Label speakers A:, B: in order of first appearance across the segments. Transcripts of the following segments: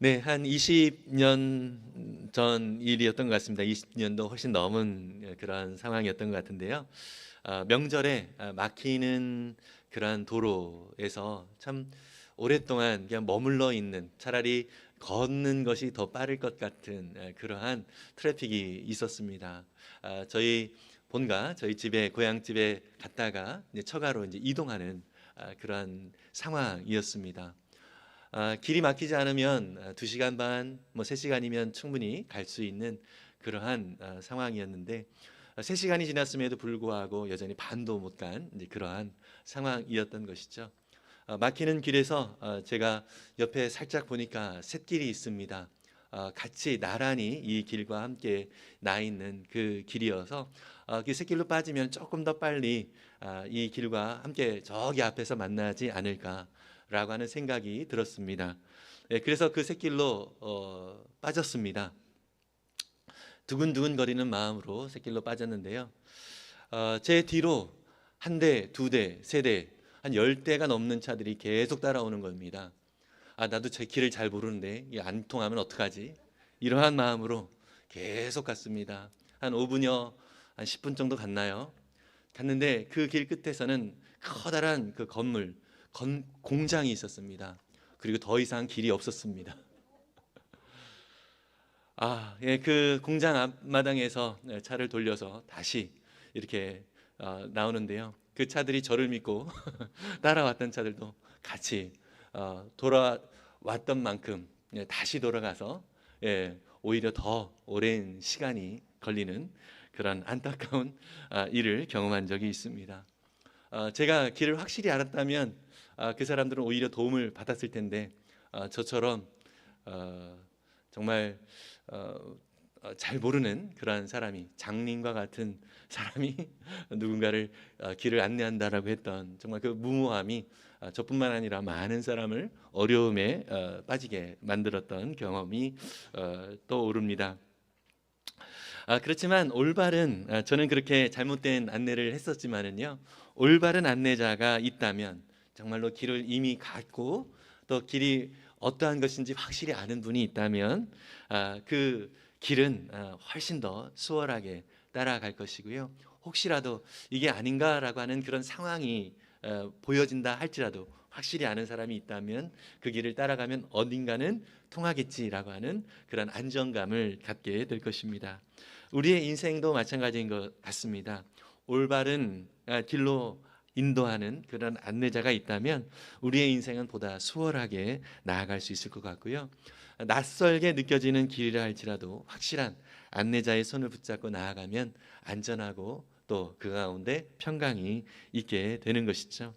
A: 네, 한 20년 전 일이었던 것 같습니다. 20년도 훨씬 넘은 그런 상황이었던 것 같은데요. 명절에 막히는 그러한 도로에서 참 오랫동안 그냥 머물러 있는, 차라리 걷는 것이 더 빠를 것 같은 그러한 트래픽이 있었습니다. 저희 본가, 저희 집에 고향집에 갔다가 이제 처가로 이제 이동하는 그러한 상황이었습니다. 길이 막히지 않으면 2시간 반, 뭐 3시간이면 충분히 갈 수 있는 그러한 상황이었는데 3시간이 지났음에도 불구하고 여전히 반도 못 간 그러한 상황이었던 것이죠. 막히는 길에서 제가 옆에 살짝 보니까 샛길이 있습니다. 같이 나란히 이 길과 함께 나 있는 그 길이어서 그 샛길로 빠지면 조금 더 빨리 이 길과 함께 저기 앞에서 만나지 않을까라고 하는 생각이 들었습니다. 예, 그래서 그 샛길로 빠졌습니다. 두근두근 거리는 마음으로 샛길로 빠졌는데요. 제 뒤로 한 대, 두 대, 세 대, 한 10대가 넘는 차들이 계속 따라오는 겁니다. 나도 제 길을 잘 모르는데 이게 안 통하면 어떡하지? 이러한 마음으로 계속 갔습니다. 한 5분여, 한 10분 정도 갔나요? 갔는데 그 길 끝에서는 커다란 그 건물, 공장이 있었습니다. 그리고 더 이상 길이 없었습니다. 예, 그 공장 앞마당에서 차를 돌려서 다시 이렇게 나오는데요. 그 차들이 저를 믿고 따라왔던 차들도 같이 돌아왔던 만큼 다시 돌아가서 오히려 더 오랜 시간이 걸리는 그런 안타까운 일을 경험한 적이 있습니다. 제가 길을 확실히 알았다면 그 사람들은 오히려 도움을 받았을 텐데 저처럼 어, 정말 잘 모르는 그러한 사람이, 장님과 같은 사람이 누군가를 길을 안내한다라고 했던 정말 그 무모함이 저뿐만 아니라 많은 사람을 어려움에 빠지게 만들었던 경험이 떠오릅니다. 그렇지만 올바른, 저는 그렇게 잘못된 안내를 했었지만은요, 올바른 안내자가 있다면, 정말로 길을 이미 갔고 또 길이 어떠한 것인지 확실히 아는 분이 있다면 그 길은 훨씬 더 수월하게 따라갈 것이고요. 혹시라도 이게 아닌가라고 하는 그런 상황이 보여진다 할지라도 확실히 아는 사람이 있다면 그 길을 따라가면 어딘가는 통하겠지라고 하는 그런 안정감을 갖게 될 것입니다. 우리의 인생도 마찬가지인 것 같습니다. 올바른 길로 인도하는 그런 안내자가 있다면 우리의 인생은 보다 수월하게 나아갈 수 있을 것 같고요. 낯설게 느껴지는 길이라 할지라도 확실한 안내자의 손을 붙잡고 나아가면 안전하고 또 그 가운데 평강이 있게 되는 것이죠.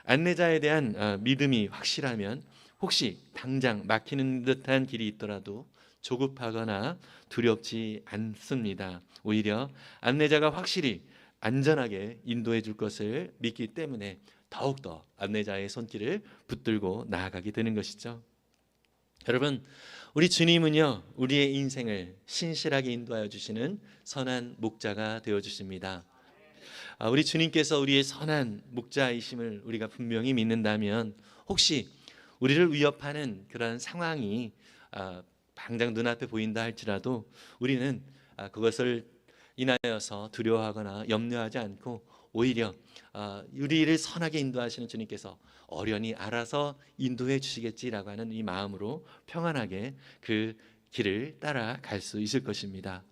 A: 안내자에 대한 믿음이 확실하면 혹시 당장 막히는 듯한 길이 있더라도 조급하거나 두렵지 않습니다. 오히려 안내자가 확실히 안전하게 인도해 줄 것을 믿기 때문에 더욱더 안내자의 손길을 붙들고 나아가게 되는 것이죠. 여러분, 우리 주님은요, 우리의 인생을 신실하게 인도하여 주시는 선한 목자가 되어 주십니다. 우리 주님께서 우리의 선한 목자이심을 우리가 분명히 믿는다면 혹시 우리를 위협하는 그런 상황이 당장 눈앞에 보인다 할지라도 우리는 그것을 인하여서 두려워하거나 염려하지 않고 오히려 우리를 선하게 인도하시는 주님께서 어련히 알아서 인도해 주시겠지라고 하는 이 마음으로 평안하게 그 길을 따라갈 수 있을 것입니다.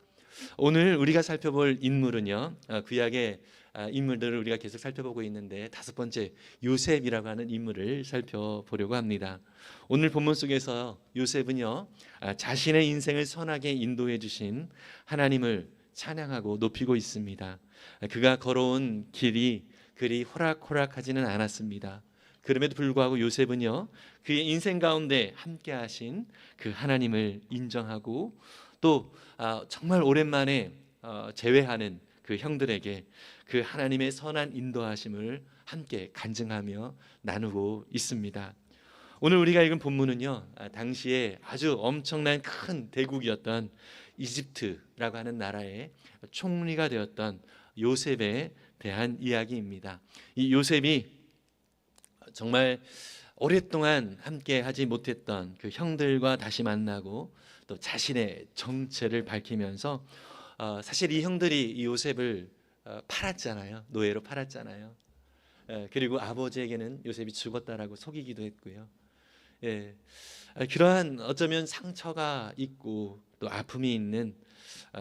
A: 오늘 우리가 살펴볼 인물은요, 구약의 인물들을 우리가 계속 살펴보고 있는데 5번째 요셉이라고 하는 인물을 살펴보려고 합니다. 오늘 본문 속에서 요셉은요, 자신의 인생을 선하게 인도해 주신 하나님을 찬양하고 높이고 있습니다. 그가 걸어온 길이 그리 호락호락하지는 않았습니다. 그럼에도 불구하고 요셉은요, 그의 인생 가운데 함께 하신 그 하나님을 인정하고 또 정말 오랜만에 재회하는 그 형들에게 그 하나님의 선한 인도하심을 함께 간증하며 나누고 있습니다. 오늘 우리가 읽은 본문은요, 당시에 아주 엄청난 큰 대국이었던 이집트라고 하는 나라의 총리가 되었던 요셉에 대한 이야기입니다. 이 요셉이 정말 오랫동안 함께 하지 못했던 그 형들과 다시 만나고 또 자신의 정체를 밝히면서 사실 이 형들이 이 요셉을 팔았잖아요. 노예로 팔았잖아요. 그리고 아버지에게는 요셉이 죽었다라고 속이기도 했고요. 예, 그러한 어쩌면 상처가 있고 또 아픔이 있는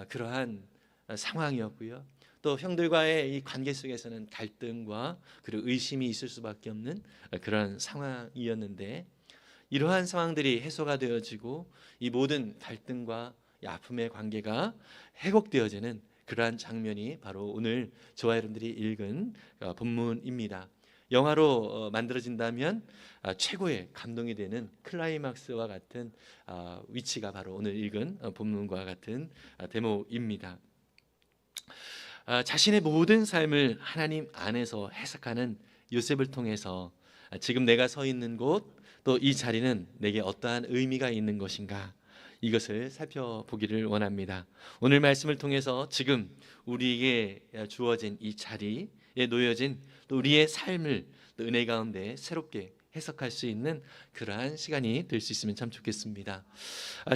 A: 그러한 상황이었고요. 또 형들과의 이 관계 속에서는 갈등과 그리고 의심이 있을 수밖에 없는 그런 상황이었는데, 이러한 상황들이 해소가 되어지고 이 모든 갈등과 이 아픔의 관계가 회복되어지는 그러한 장면이 바로 오늘 저와 여러분들이 읽은 본문입니다. 영화로 만들어진다면 최고의 감동이 되는 클라이막스와 같은 위치가 바로 오늘 읽은 본문과 같은 대목입니다. 자신의 모든 삶을 하나님 안에서 해석하는 요셉을 통해서 지금 내가 서 있는 곳, 또 이 자리는 내게 어떠한 의미가 있는 것인가, 이것을 살펴보기를 원합니다. 오늘 말씀을 통해서 지금 우리에게 주어진 이 자리에 놓여진 또 우리의 삶을 또 은혜 가운데 새롭게 해석할 수 있는 그러한 시간이 될 수 있으면 참 좋겠습니다.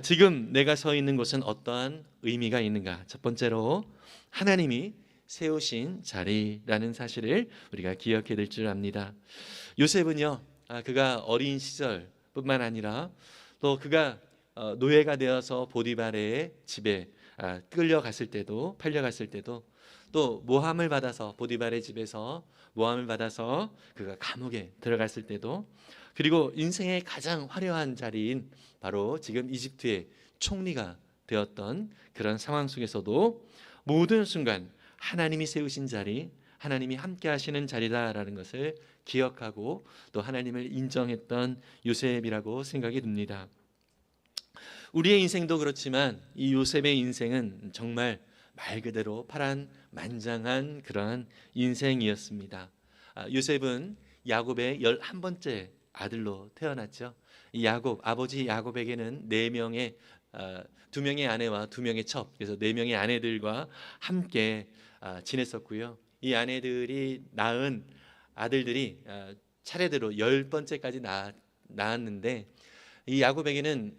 A: 지금 내가 서 있는 곳은 어떠한 의미가 있는가? 첫 번째로 하나님이 세우신 자리라는 사실을 우리가 기억해야 될 줄 압니다. 요셉은요, 그가 어린 시절뿐만 아니라 또 그가 노예가 되어서 보디발의 집에 끌려갔을 때도, 팔려갔을 때도, 또 모함을 받아서 보디발의 집에서 모함을 받아서 그가 감옥에 들어갔을 때도, 그리고 인생의 가장 화려한 자리인 바로 지금 이집트의 총리가 되었던 그런 상황 속에서도 모든 순간 하나님이 세우신 자리, 하나님이 함께 하시는 자리다라는 것을 기억하고 또 하나님을 인정했던 요셉이라고 생각이 듭니다. 우리의 인생도 그렇지만 이 요셉의 인생은 정말 말 그대로 파란만장한 그러한 인생이었습니다. 요셉은 야곱의 11번째 아들로 태어났죠. 이 아버지 야곱에게는 4명의 2명의 아내와 2명의 첩, 그래서 4명의 아내들과 함께 지냈었고요. 이 아내들이 낳은 아들들이 차례대로 10번째까지 낳았는데, 이 야곱에게는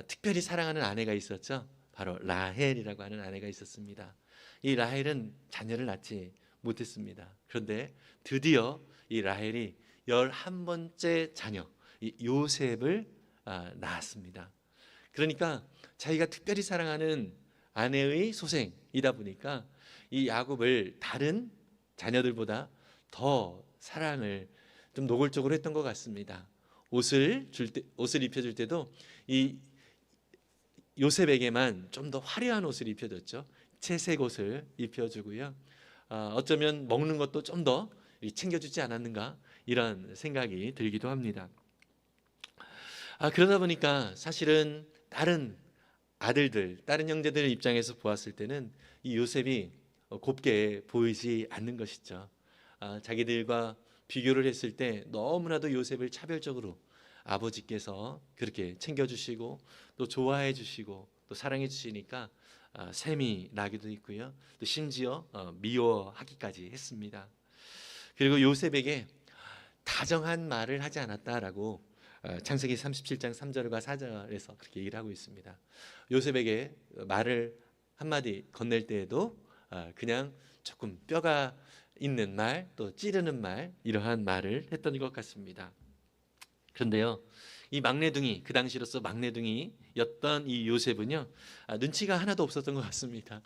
A: 특별히 사랑하는 아내가 있었죠. 바로 라헬이라고 하는 아내가 있었습니다. 이 라헬은 자녀를 낳지 못했습니다. 그런데 드디어 이 라헬이 11번째 자녀 이 요셉을 낳았습니다. 그러니까 자기가 특별히 사랑하는 아내의 소생이다 보니까 이 야곱을 다른 자녀들보다 더 사랑을 좀 노골적으로 했던 것 같습니다. 옷을 입혀줄 때도 이 요셉에게만 좀 더 화려한 옷을 입혀줬죠. 채색 옷을 입혀주고요. 어쩌면 먹는 것도 좀 더 챙겨주지 않았는가, 이런 생각이 들기도 합니다. 그러다 보니까 사실은 다른 아들들, 다른 형제들 입장에서 보았을 때는 이 요셉이 곱게 보이지 않는 것이죠. 자기들과 비교를 했을 때 너무나도 요셉을 차별적으로 아버지께서 그렇게 챙겨주시고 또 좋아해 주시고 또 사랑해 주시니까 셈이 나기도 있고요. 또 심지어 미워하기까지 했습니다. 그리고 요셉에게 다정한 말을 하지 않았다라고 창세기 37장 3절과 4절에서 그렇게 얘기를 하고 있습니다. 요셉에게 말을 한마디 건넬 때에도 그냥 조금 뼈가 있는 말, 또 찌르는 말, 이러한 말을 했던 것 같습니다. 그런데요, 이 막내둥이, 그 당시로서 막내둥이였던 이 요셉은요, 눈치가 하나도 없었던 것 같습니다.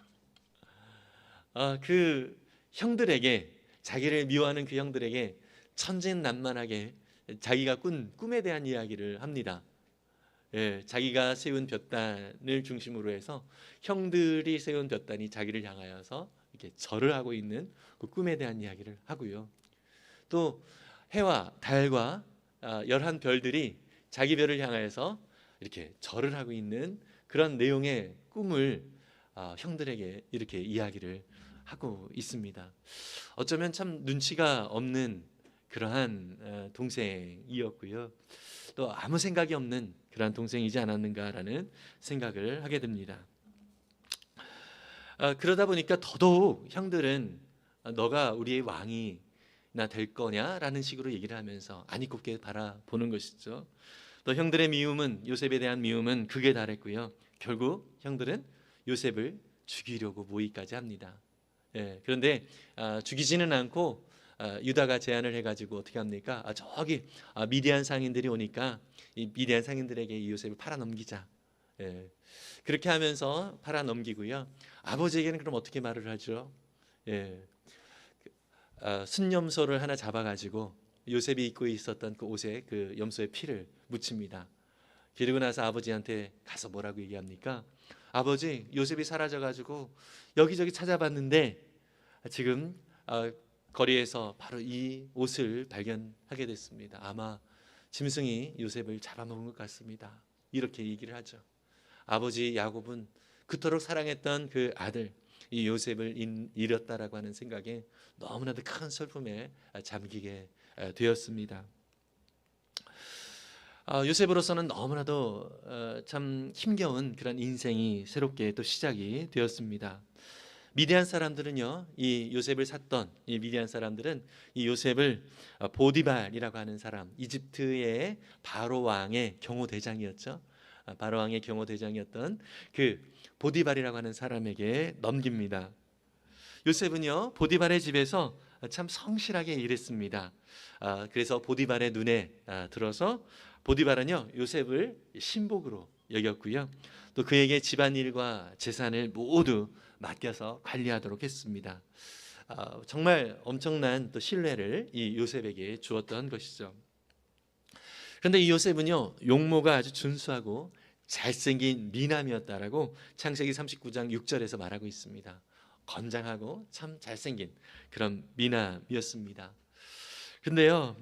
A: 그 형들에게, 자기를 미워하는 그 형들에게 천진난만하게 자기가 꾼 꿈에 대한 이야기를 합니다. 자기가 세운 볕단을 중심으로 해서 형들이 세운 볕단이 자기를 향하여서 이렇게 절을 하고 있는 그 꿈에 대한 이야기를 하고요. 또 해와 달과 11별들이 자기 별을 향하여서 이렇게 절을 하고 있는 그런 내용의 꿈을 형들에게 이렇게 이야기를 하고 있습니다. 어쩌면 참 눈치가 없는 그러한 동생이었고요. 또 아무 생각이 없는 그러한 동생이지 않았는가라는 생각을 하게 됩니다. 그러다 보니까 더더욱 형들은 너가 우리의 왕이 나 될 거냐라는 식으로 얘기를 하면서 안 이롭게 바라보는 것이죠. 또 형들의 미움은, 요셉에 대한 미움은 극에 달했고요. 결국 형들은 요셉을 죽이려고 모의까지 합니다. 그런데 죽이지는 않고 유다가 제안을 해가지고 어떻게 합니까? 저기 미디안 상인들이 오니까 이 미디안 상인들에게 이 요셉을 팔아 넘기자. 그렇게 하면서 팔아 넘기고요. 아버지에게는 그럼 어떻게 말을 하죠? 순염소를 하나 잡아가지고 요셉이 입고 있었던 그 옷에 그 염소의 피를 묻힙니다. 그리고 나서 아버지한테 가서 뭐라고 얘기합니까? 아버지, 요셉이 사라져가지고 여기저기 찾아봤는데 지금 거리에서 바로 이 옷을 발견하게 됐습니다. 아마 짐승이 요셉을 잡아먹은 것 같습니다. 이렇게 얘기를 하죠. 아버지 야곱은 그토록 사랑했던 그 아들 이 요셉을 잃었다라고 하는 생각에 너무나도 큰 슬픔에 잠기게 되었습니다. 요셉으로서는 너무나도 참 힘겨운 그런 인생이 새롭게 또 시작이 되었습니다. 미디안 사람들은요, 이 요셉을 샀던 이 미디안 사람들은 이 요셉을 보디발이라고 하는 사람, 이집트의 바로 왕의 경호대장이었죠. 바로 왕의 경호대장이었던 그 보디발이라고 하는 사람에게 넘깁니다. 요셉은요, 보디발의 집에서 참 성실하게 일했습니다. 그래서 보디발의 눈에 들어서 보디발은요, 요셉을 신복으로 여겼고요. 또 그에게 집안일과 재산을 모두 맡겨서 관리하도록 했습니다. 정말 엄청난 또 신뢰를 이 요셉에게 주었던 것이죠. 그런데 이 요셉은요, 용모가 아주 준수하고 잘생긴 미남이었다라고 창세기 39장 6절에서 말하고 있습니다. 건장하고 참 잘생긴 그런 미남이었습니다. 근데요,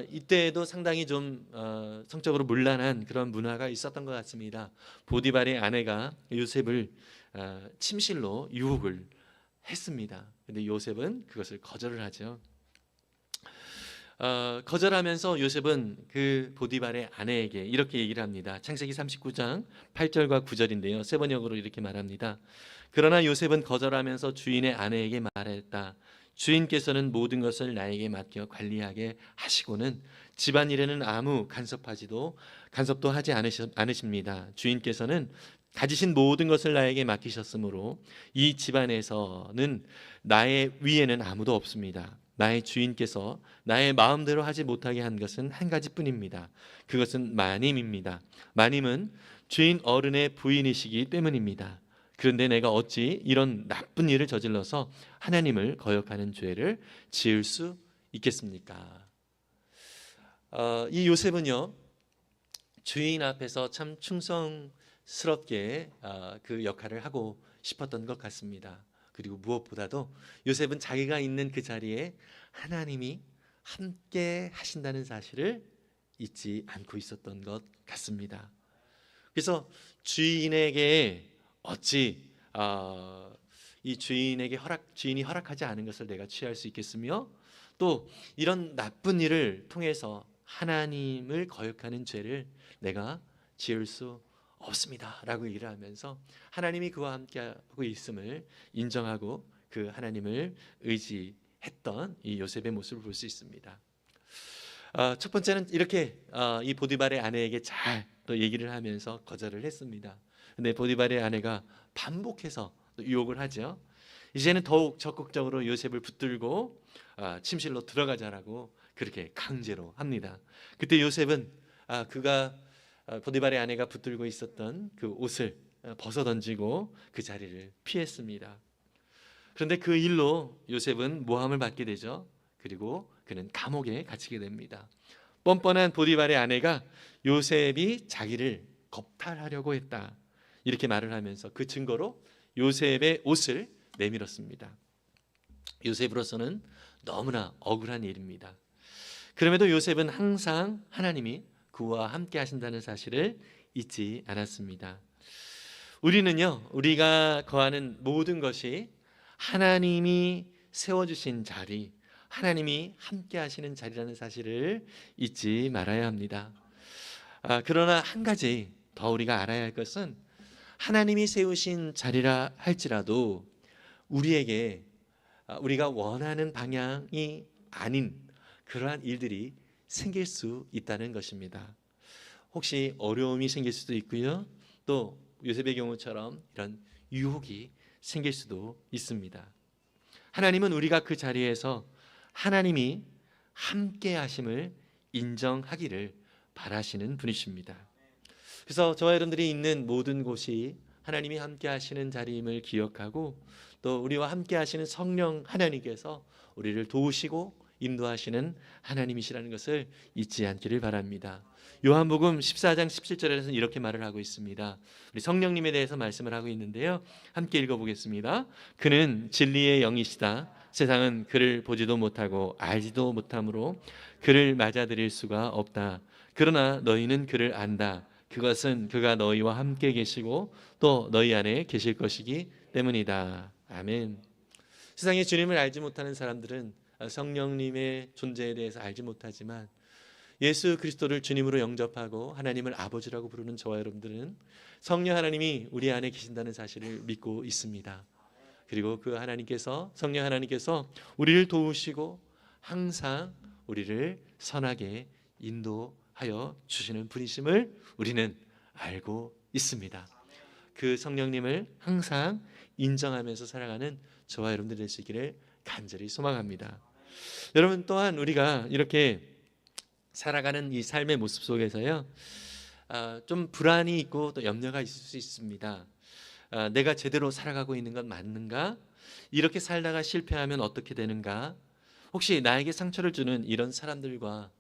A: 이때에도 상당히 좀 성적으로 문란한 그런 문화가 있었던 것 같습니다. 보디발의 아내가 요셉을 침실로 유혹을 했습니다. 근데 요셉은 그것을 거절을 하죠. 거절하면서 요셉은 그 보디발의 아내에게 이렇게 얘기를 합니다. 창세기 39장 8절과 9절인데요. 세 번역으로 이렇게 말합니다. 그러나 요셉은 거절하면서 주인의 아내에게 말했다. 주인께서는 모든 것을 나에게 맡겨 관리하게 하시고는 집안일에는 아무 간섭도 하지 않으십니다. 주인께서는 가지신 모든 것을 나에게 맡기셨으므로 이 집안에서는 나의 위에는 아무도 없습니다. 나의 주인께서 나의 마음대로 하지 못하게 한 것은 한 가지뿐입니다. 그것은 마님입니다. 마님은 주인 어른의 부인이시기 때문입니다. 그런데 내가 어찌 이런 나쁜 일을 저질러서 하나님을 거역하는 죄를 지을 수 있겠습니까? 이 요셉은요, 주인 앞에서 참 충성스럽게 그 역할을 하고 싶었던 것 같습니다. 그리고 무엇보다도 요셉은 자기가 있는 그 자리에 하나님이 함께 하신다는 사실을 잊지 않고 있었던 것 같습니다. 그래서 주인에게 어찌 이 주인이 허락하지 않은 것을 내가 취할 수 있겠으며 또 이런 나쁜 일을 통해서 하나님을 거역하는 죄를 내가 지을 수 없습니다 라고 얘기를 하면서 하나님이 그와 함께하고 있음을 인정하고 그 하나님을 의지했던 이 요셉의 모습을 볼 수 있습니다. 첫 번째는 이렇게 이 보디발의 아내에게 잘 또 얘기를 하면서 거절을 했습니다. 근데 보디발의 아내가 반복해서 또 유혹을 하죠. 이제는 더욱 적극적으로 요셉을 붙들고 침실로 들어가자라고 그렇게 강제로 합니다. 그때 요셉은 그가 보디발의 아내가 붙들고 있었던 그 옷을 벗어 던지고 그 자리를 피했습니다. 그런데 그 일로 요셉은 모함을 받게 되죠. 그리고 그는 감옥에 갇히게 됩니다. 뻔뻔한 보디발의 아내가 요셉이 자기를 겁탈하려고 했다 이렇게 말을 하면서 그 증거로 요셉의 옷을 내밀었습니다. 요셉으로서는 너무나 억울한 일입니다. 그럼에도 요셉은 항상 하나님이 그와 함께 하신다는 사실을 잊지 않았습니다. 우리는요, 우리가 거하는 모든 것이 하나님이 세워주신 자리, 하나님이 함께 하시는 자리라는 사실을 잊지 말아야 합니다. 그러나 한 가지 더 우리가 알아야 할 것은 하나님이 세우신 자리라 할지라도 우리에게 우리가 원하는 방향이 아닌 그러한 일들이 생길 수 있다는 것입니다. 혹시 어려움이 생길 수도 있고요. 또 요셉의 경우처럼 이런 유혹이 생길 수도 있습니다. 하나님은 우리가 그 자리에서 하나님이 함께 하심을 인정하기를 바라시는 분이십니다. 그래서 저와 여러분들이 있는 모든 곳이 하나님이 함께 하시는 자리임을 기억하고 또 우리와 함께 하시는 성령 하나님께서 우리를 도우시고 인도하시는 하나님이시라는 것을 잊지 않기를 바랍니다. 요한복음 14장 17절에서는 이렇게 말을 하고 있습니다. 우리 성령님에 대해서 말씀을 하고 있는데요. 함께 읽어보겠습니다. 그는 진리의 영이시다. 세상은 그를 보지도 못하고 알지도 못하므로 그를 맞아들일 수가 없다. 그러나 너희는 그를 안다. 그것은 그가 너희와 함께 계시고 또 너희 안에 계실 것이기 때문이다. 아멘. 세상에 주님을 알지 못하는 사람들은 성령님의 존재에 대해서 알지 못하지만 예수 그리스도를 주님으로 영접하고 하나님을 아버지라고 부르는 저와 여러분들은 성령 하나님이 우리 안에 계신다는 사실을 믿고 있습니다. 그리고 그 하나님께서 성령 하나님께서 우리를 도우시고 항상 우리를 선하게 인도하여 주시는 분이심을 우리는 알고 있습니다. 그 성령님을 항상 인정하면서 살아가는 저와 여러분들 될 수 있기를 간절히 소망합니다. 여러분 또한 우리가 이렇게 살아가는 이 삶의 모습 속에서요, 좀 불안이 있고 또 염려가 있을 수 있습니다. 내가 제대로 살아가고 있는 건 맞는가? 이렇게 살다가 실패하면 어떻게 되는가? 혹시 나에게 상처를 주는 이런 사람들과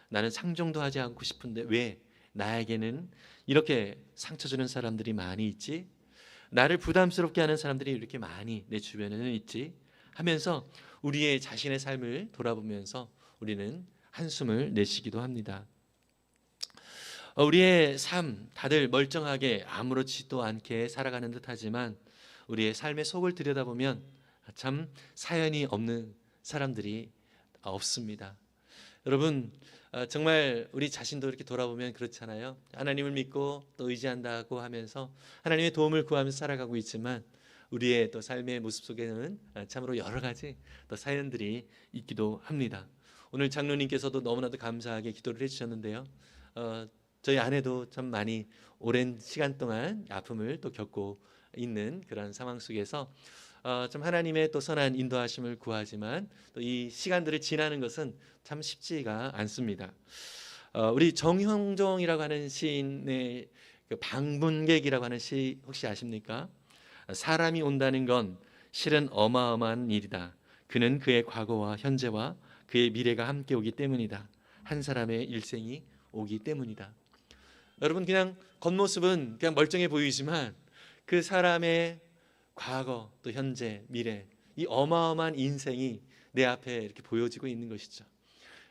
A: 나는 상종도 하지 않고 싶은데 왜 나에게는 이렇게 상처 주는 사람들이 많이 있지? 나를 부담스럽게 하는 사람들이 이렇게 많이 내 주변에는 있지? 하면서 우리의 자신의 삶을 돌아보면서 우리는 한숨을 내쉬기도 합니다. 우리의 삶 다들 멀쩡하게 아무렇지도 않게 살아가는 듯하지만 우리의 삶의 속을 들여다보면 참 사연이 없는 사람들이 없습니다. 여러분 정말 우리 자신도 이렇게 돌아보면 그렇잖아요. 하나님을 믿고 또 의지한다고 하면서 하나님의 도움을 구하면서 살아가고 있지만 우리의 또 삶의 모습 속에는 참으로 여러 가지 또 사연들이 있기도 합니다. 오늘 장로님께서도 너무나도 감사하게 기도를 해주셨는데요. 저희 아내도 참 많이 오랜 시간 동안 아픔을 또 겪고 있는 그런 상황 속에서 좀 하나님의 또 선한 인도하심을 구하지만 또 이 시간들을 지나는 것은 참 쉽지가 않습니다. 우리 정형종이라고 하는 시인의 그 방문객이라고 하는 시 혹시 아십니까? 사람이 온다는 건 실은 어마어마한 일이다. 그는 그의 과거와 현재와 그의 미래가 함께 오기 때문이다. 한 사람의 일생이 오기 때문이다. 여러분 그냥 겉모습은 그냥 멀쩡해 보이지만 그 사람의 과거 또 현재 미래 이 어마어마한 인생이 내 앞에 이렇게 보여지고 있는 것이죠.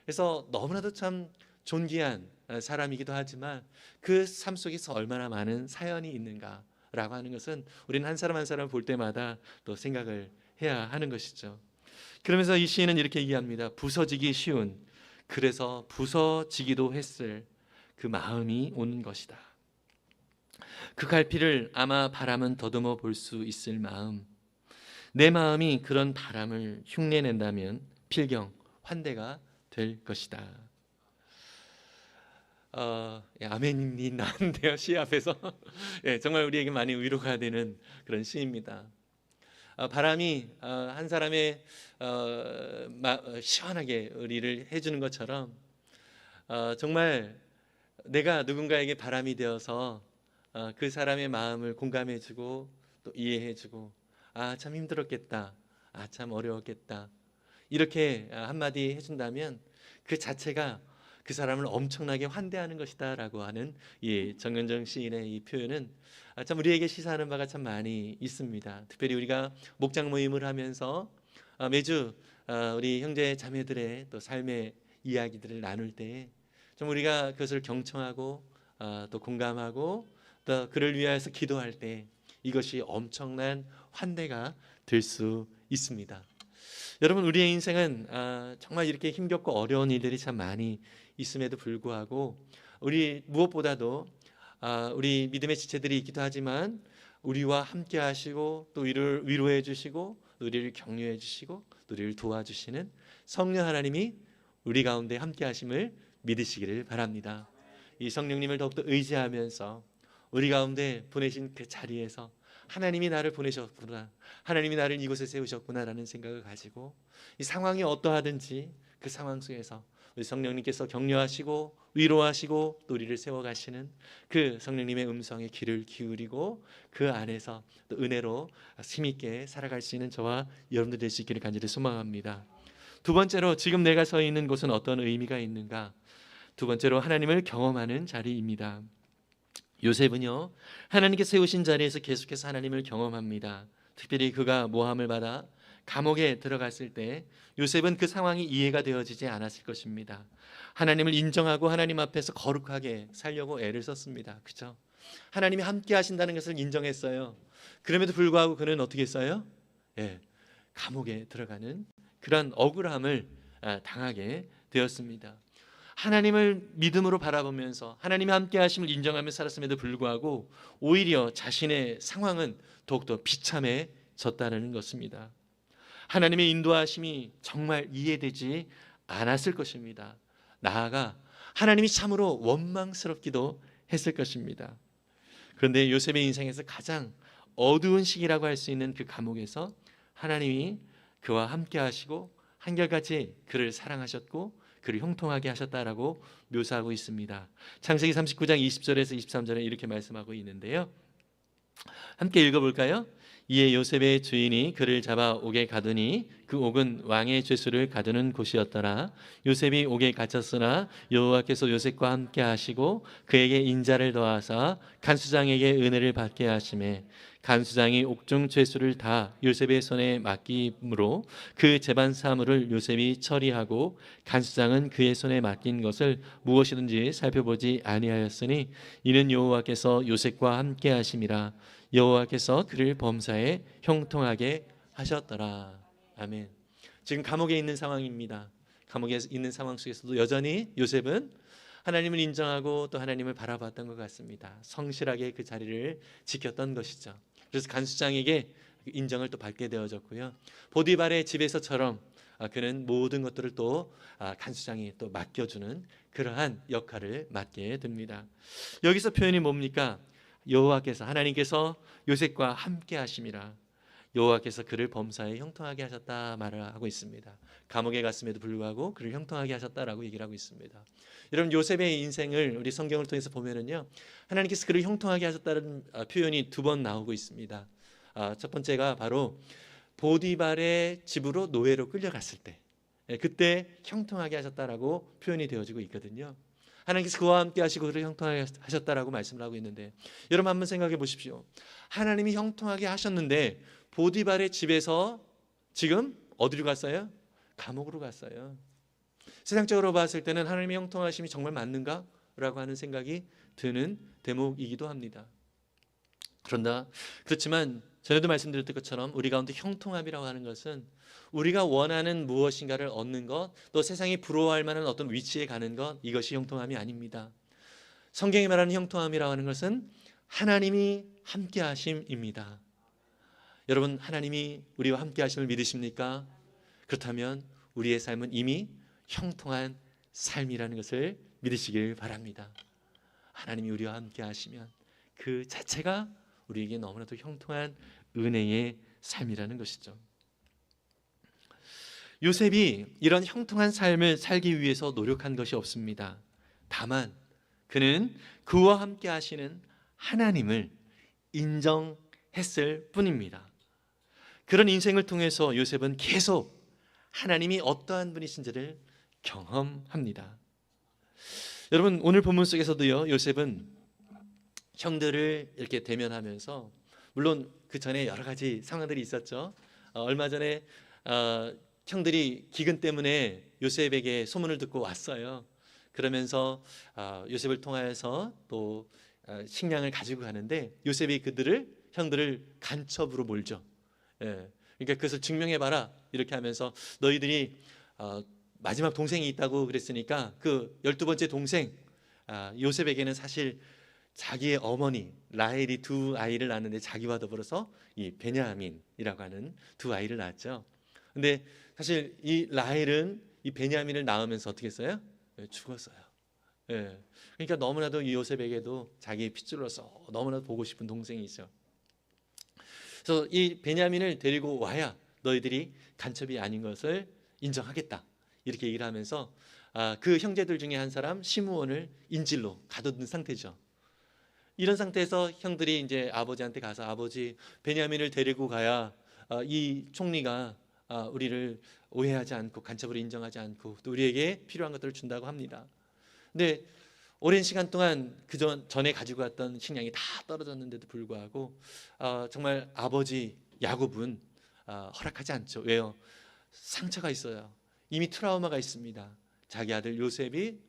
A: 그래서 너무나도 참 존귀한 사람이기도 하지만 그 삶 속에서 얼마나 많은 사연이 있는가라고 하는 것은 우리는 한 사람 한 사람을 볼 때마다 또 생각을 해야 하는 것이죠. 그러면서 이 시인은 이렇게 얘기합니다. 부서지기 쉬운 그래서 부서지기도 했을 그 마음이 오는 것이다. 그 갈피를 아마 바람은 더듬어 볼 수 있을 마음. 내 마음이 그런 바람을 흉내낸다면 필경 환대가 될 것이다. 아멘이 나는데요. 시 앞에서 예, 정말 우리에게 많이 위로가 되는 그런 시입니다. 바람이 한 사람의 시원하게 우리를 해주는 것처럼 정말 내가 누군가에게 바람이 되어서 그 사람의 마음을 공감해주고 또 이해해주고 참 힘들었겠다, 참 어려웠겠다 이렇게 한마디 해준다면 그 자체가 그 사람을 엄청나게 환대하는 것이다라고 하는 이 정은정 시인의 이 표현은 참 우리에게 시사하는 바가 참 많이 있습니다. 특별히 우리가 목장 모임을 하면서 매주 우리 형제 자매들의 또 삶의 이야기들을 나눌 때 좀 우리가 그것을 경청하고 또 공감하고 또 그를 위하여서 기도할 때 이것이 엄청난 환대가 될 수 있습니다. 여러분 우리의 인생은 정말 이렇게 힘겹고 어려운 일들이 참 많이 있음에도 불구하고 우리 무엇보다도 우리 믿음의 지체들이 있기도 하지만 우리와 함께 하시고 또 우리를 위로해 주시고 우리를 격려해 주시고 우리를 도와주시는 성령 하나님이 우리 가운데 함께 하심을 믿으시기를 바랍니다. 이 성령님을 더욱더 의지하면서 우리 가운데 보내신 그 자리에서 하나님이 나를 보내셨구나, 하나님이 나를 이곳에 세우셨구나라는 생각을 가지고 이 상황이 어떠하든지 그 상황 속에서 우리 성령님께서 격려하시고 위로하시고 또 우리를 세워가시는 그 성령님의 음성에 귀를 기울이고 그 안에서 또 은혜로 힘있게 살아갈 수 있는 저와 여러분들 될 수 있기를 간절히 소망합니다. 두 번째로, 지금 내가 서 있는 곳은 어떤 의미가 있는가? 두 번째로, 하나님을 경험하는 자리입니다. 요셉은요, 하나님께 세우신 자리에서 계속해서 하나님을 경험합니다. 특별히 그가 모함을 받아 감옥에 들어갔을 때 요셉은 그 상황이 이해가 되어지지 않았을 것입니다. 하나님을 인정하고 하나님 앞에서 거룩하게 살려고 애를 썼습니다. 그렇죠? 하나님이 함께 하신다는 것을 인정했어요. 그럼에도 불구하고 그는 어떻게 했어요? 감옥에 들어가는 그런 억울함을 당하게 되었습니다. 하나님을 믿음으로 바라보면서 하나님이 함께 하심을 인정하며 살았음에도 불구하고 오히려 자신의 상황은 더욱더 비참해졌다는 것입니다. 하나님의 인도하심이 정말 이해되지 않았을 것입니다. 나아가 하나님이 참으로 원망스럽기도 했을 것입니다. 그런데 요셉의 인생에서 가장 어두운 시기라고 할 수 있는 그 감옥에서 하나님이 그와 함께 하시고 한결같이 그를 사랑하셨고 그를 형통하게 하셨다라고 묘사하고 있습니다. 창세기 39장 20절에서 23절에 이렇게 말씀하고 있는데요, 함께 읽어볼까요? 이에 요셉의 주인이 그를 잡아 옥에 가두니 그 옥은 왕의 죄수를 가두는 곳이었더라. 요셉이 옥에 갇혔으나 여호와께서 요셉과 함께 하시고 그에게 인자를 더하사 간수장에게 은혜를 받게 하시매 간수장이 옥중 죄수를 다 요셉의 손에 맡김으로 그 재반 사물을 요셉이 처리하고 간수장은 그의 손에 맡긴 것을 무엇이든지 살펴보지 아니하였으니 이는 여호와께서 요셉과 함께 하심이라. 여호와께서 그를 범사에 형통하게 하셨더라. 아멘. 지금 감옥에 있는 상황입니다. 감옥에 있는 상황 속에서도 여전히 요셉은 하나님을 인정하고 또 하나님을 바라봤던 것 같습니다. 성실하게 그 자리를 지켰던 것이죠. 그래서 간수장에게 인정을 또 받게 되어졌고요. 보디발의 집에서처럼 그는 모든 것들을 또 간수장이 또 맡겨주는 그러한 역할을 맡게 됩니다. 여기서 표현이 뭡니까? 여호와께서, 하나님께서 요셉과 함께 하심이라. 여호와께서 그를 범사에 형통하게 하셨다 말을 하고 있습니다. 감옥에 갔음에도 불구하고 그를 형통하게 하셨다라고 얘기를 하고 있습니다. 여러분, 요셉의 인생을 우리 성경을 통해서 보면은요, 하나님께서 그를 형통하게 하셨다는 표현이 두 번 나오고 있습니다. 첫 번째가 바로 보디발의 집으로 노예로 끌려갔을 때, 그때 형통하게 하셨다라고 표현이 되어지고 있거든요. 하나님께서 그와 함께 하시고 그를 형통하게 하셨다라고 말씀을 하고 있는데, 여러분 한번 생각해 보십시오. 하나님이 형통하게 하셨는데 보디발의 집에서 지금 어디로 갔어요? 감옥으로 갔어요. 세상적으로 봤을 때는 하나님의 형통하심이 정말 맞는가? 라고 하는 생각이 드는 대목이기도 합니다. 그렇지만 전에도 말씀드렸던 것처럼 우리 가운데 형통함이라고 하는 것은 우리가 원하는 무엇인가를 얻는 것, 또 세상이 부러워할 만한 어떤 위치에 가는 것, 이것이 형통함이 아닙니다. 성경이 말하는 형통함이라고 하는 것은 하나님이 함께 하심입니다. 여러분, 하나님이 우리와 함께 하심을 믿으십니까? 그렇다면 우리의 삶은 이미 형통한 삶이라는 것을 믿으시길 바랍니다. 하나님이 우리와 함께 하시면 그 자체가 우리에게 너무나도 형통한 은혜의 삶이라는 것이죠. 요셉이 이런 형통한 삶을 살기 위해서 노력한 것이 없습니다. 다만 그는 그와 함께 하시는 하나님을 인정했을 뿐입니다. 그런 인생을 통해서 요셉은 계속 하나님이 어떠한 분이신지를 경험합니다. 여러분, 오늘 본문 속에서도요, 요셉은 형들을 이렇게 대면하면서, 물론 그 전에 여러 가지 상황들이 있었죠. 얼마 전에 형들이 기근 때문에 요셉에게 소문을 듣고 왔어요. 그러면서 요셉을 통하여서 또 식량을 가지고 가는데 요셉이 형들을 간첩으로 몰죠. 그러니까 그것을 증명해봐라 이렇게 하면서, 너희들이 마지막 동생이 있다고 그랬으니까 그 12번째 동생 요셉에게는 사실 자기의 어머니 라헬이 두 아이를 낳았는데 자기와 더불어서 이 베냐민이라고 하는 두 아이를 낳았죠. 근데 사실 이 라헬은 이 베냐민을 낳으면서 어떻게 했어요? 죽었어요. 예. 그러니까 너무나도 이 요셉에게도 자기의 핏줄로서 너무나도 보고 싶은 동생이죠. 그래서 이 베냐민을 데리고 와야 너희들이 간첩이 아닌 것을 인정하겠다. 이렇게 얘기를 하면서 그 형제들 중에 한 사람 시므온을 인질로 가둬둔 상태죠. 이런 상태에서 형들이 이제 아버지한테 가서 아버지 베냐민을 데리고 가야 이 총리가 우리를 오해하지 않고 간첩으로 인정하지 않고 또 우리에게 필요한 것들을 준다고 합니다. 근데 오랜 시간 동안 그 전에 가지고 왔던 식량이 다 떨어졌는데도 불구하고 정말 아버지 야곱은 허락하지 않죠. 왜요? 상처가 있어요. 이미 트라우마가 있습니다. 자기 아들 요셉이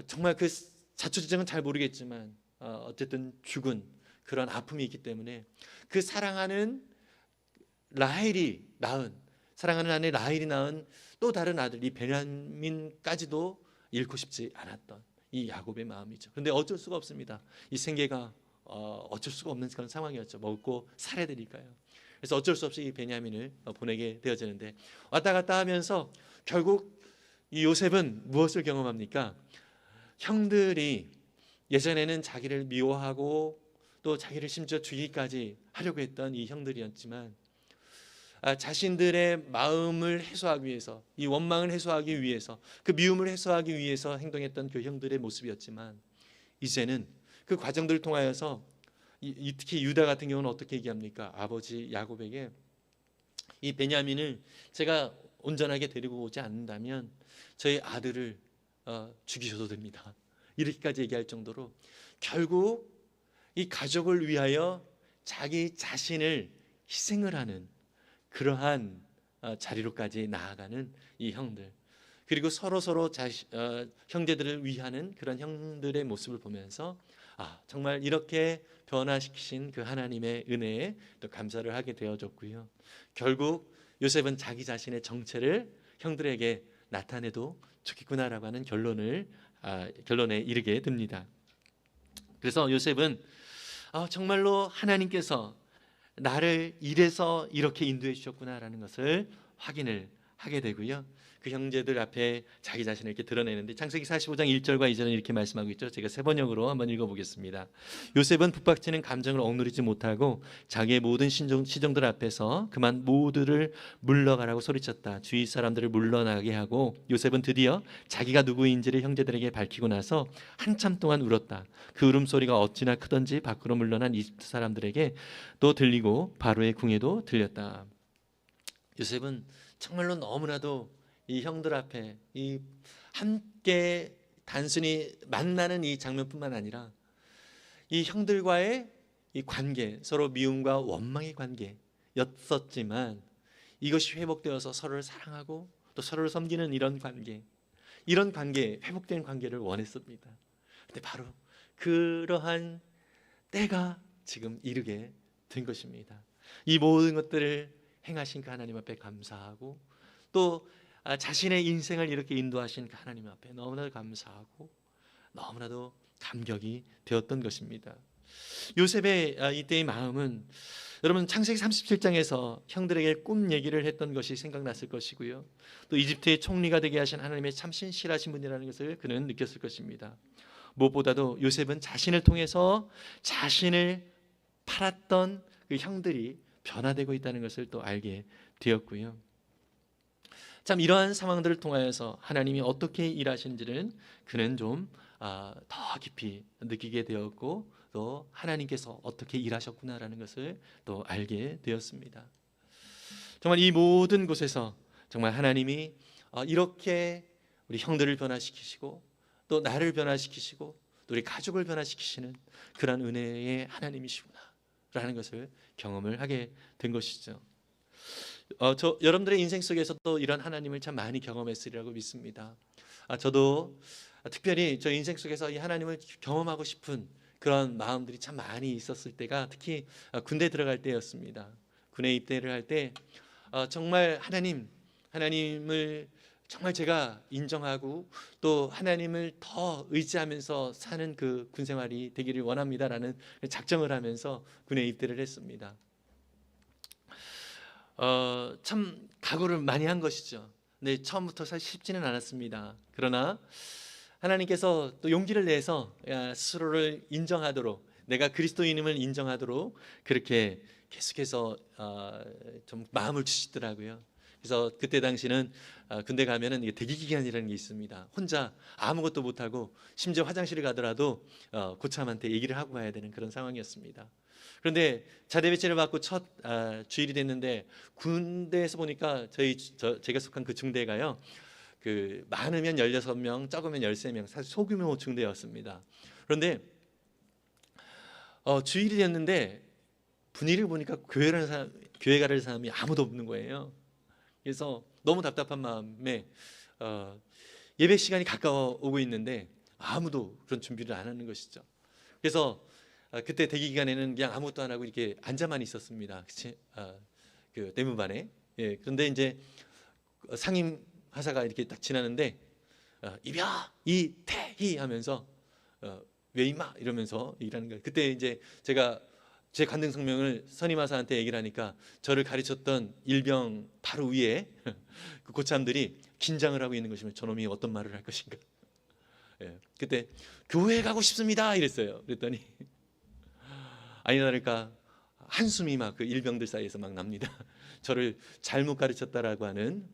A: 정말 그 자초지종은 잘 모르겠지만 어쨌든 죽은 그런 아픔이 있기 때문에 그 사랑하는 사랑하는 아내 라헬이 낳은 또 다른 아들 이 베냐민까지도 잃고 싶지 않았던 이 야곱의 마음이죠. 그런데 어쩔 수가 없습니다. 이 생계가 어쩔 수가 없는 그런 상황이었죠. 먹고 살아야 되니까요. 그래서 어쩔 수 없이 이 베냐민을 보내게 되어지는데 왔다 갔다 하면서 결국 이 요셉은 무엇을 경험합니까? 형들이 예전에는 자기를 미워하고 또 자기를 심지어 죽이기까지 하려고 했던 이 형들이었지만 자신들의 마음을 해소하기 위해서 이 원망을 해소하기 위해서 그 미움을 해소하기 위해서 행동했던 그 형들의 모습이었지만 이제는 그 과정들을 통하여서 특히 유다 같은 경우는 어떻게 얘기합니까? 아버지 야곱에게 이 베냐민을 제가 온전하게 데리고 오지 않는다면 저희 아들을 죽이셔도 됩니다. 이렇게까지 얘기할 정도로 결국 이 가족을 위하여 자기 자신을 희생을 하는 그러한 자리로까지 나아가는 이 형들, 그리고 서로 형제들을 위하는 그런 형들의 모습을 보면서 정말 이렇게 변화시키신 그 하나님의 은혜에 또 감사를 하게 되어졌고요. 결국 요셉은 자기 자신의 정체를 형들에게 나타내도 좋겠구나라고 하는 결론에 이르게 됩니다. 그래서 요셉은 정말로 하나님께서 나를 이래서 이렇게 인도해 주셨구나라는 것을 확인을 하게 되고요. 그 형제들 앞에 자기 자신을 이렇게 드러내는데 창세기 45장 1절과 2절은 이렇게 말씀하고 있죠. 제가 세 번역으로 한번 읽어보겠습니다. 요셉은 북박치는 감정을 억누르지 못하고 자기의 모든 시종들 앞에서 그만 모두를 물러가라고 소리쳤다. 주위 사람들을 물러나게 하고 요셉은 드디어 자기가 누구인지를 형제들에게 밝히고 나서 한참 동안 울었다. 그 울음소리가 어찌나 크던지 밖으로 물러난 이집트 사람들에게 또 들리고 바로의 궁에도 들렸다. 요셉은 정말로 너무나도 이 형들 앞에 이 함께 단순히 만나는 이 장면뿐만 아니라 이 형들과의 이 관계, 서로 미움과 원망의 관계였었지만 이것이 회복되어서 서로를 사랑하고 또 서로를 섬기는 이런 관계, 회복된 관계를 원했습니다. 근데 바로 그러한 때가 지금 이르게 된 것입니다. 이 모든 것들을 행하신 그 하나님 앞에 감사하고 또 자신의 인생을 이렇게 인도하신 그 하나님 앞에 너무나도 감사하고 너무나도 감격이 되었던 것입니다. 요셉의 이때의 마음은 여러분 창세기 37장에서 형들에게 꿈 얘기를 했던 것이 생각났을 것이고요. 또 이집트의 총리가 되게 하신 하나님의 참 신실하신 분이라는 것을 그는 느꼈을 것입니다. 무엇보다도 요셉은 자신을 통해서 자신을 팔았던 그 형들이 변화되고 있다는 것을 또 알게 되었고요. 참 이러한 상황들을 통하여서 하나님이 어떻게 일하시는지는 그는 좀 더 깊이 느끼게 되었고 또 하나님께서 어떻게 일하셨구나라는 것을 또 알게 되었습니다. 정말 이 모든 곳에서 정말 하나님이 이렇게 우리 형들을 변화시키시고 또 나를 변화시키시고 또 우리 가족을 변화시키시는 그런 은혜의 하나님이시구나라는 것을 경험을 하게 된 것이죠. 여러분들의 인생 속에서도 이런 하나님을 참 많이 경험했으리라고 믿습니다. 저도 특별히 저 인생 속에서 이 하나님을 경험하고 싶은 그런 마음들이 참 많이 있었을 때가 특히 군대 들어갈 때였습니다. 군에 입대를 할 때 정말 하나님을 정말 제가 인정하고 또 하나님을 더 의지하면서 사는 그 군 생활이 되기를 원합니다라는 작정을 하면서 군에 입대를 했습니다. 참 각오를 많이 한 것이죠. 근데 처음부터 사실 쉽지는 않았습니다. 그러나 하나님께서 또 용기를 내서 스스로를 인정하도록, 내가 그리스도인임을 인정하도록 그렇게 계속해서 좀 마음을 주시더라고요. 그래서 그때 당시는 군대 가면은 이게 대기 기간이라는 게 있습니다. 혼자 아무것도 못하고 심지어 화장실에 가더라도 고참한테 얘기를 하고 가야 되는 그런 상황이었습니다. 그런데 자대 배치를 받고 첫 주일이 됐는데, 군대에서 보니까 제가 속한 그 중대가요, 그 많으면 16명, 적으면 13명, 사실 소규모 중대였습니다. 그런데 주일이 됐는데 분위기를 보니까 교회 가를 사람이 아무도 없는 거예요. 그래서 너무 답답한 마음에 예배 시간이 가까워오고 있는데 아무도 그런 준비를 안 하는 것이죠. 그래서 그때 대기 기간에는 그냥 아무것도 안 하고 이렇게 앉아만 있었습니다. 그 내무반에. 예, 그런데 이제 상임 하사가 이렇게 딱 지나는데 이벼 이태희 하면서 왜 임마 이러면서 얘기하는 거예요. 그때 이제 제가 제 간증 성명을 선임하사한테 얘기를 하니까 저를 가르쳤던 일병 바로 위에 그 고참들이 긴장을 하고 있는 것이면 저놈이 어떤 말을 할 것인가. 예, 그때 교회 가고 싶습니다 이랬어요. 그랬더니 아니나 다를까 한숨이 막 그 일병들 사이에서 막 납니다. 저를 잘못 가르쳤다라고 하는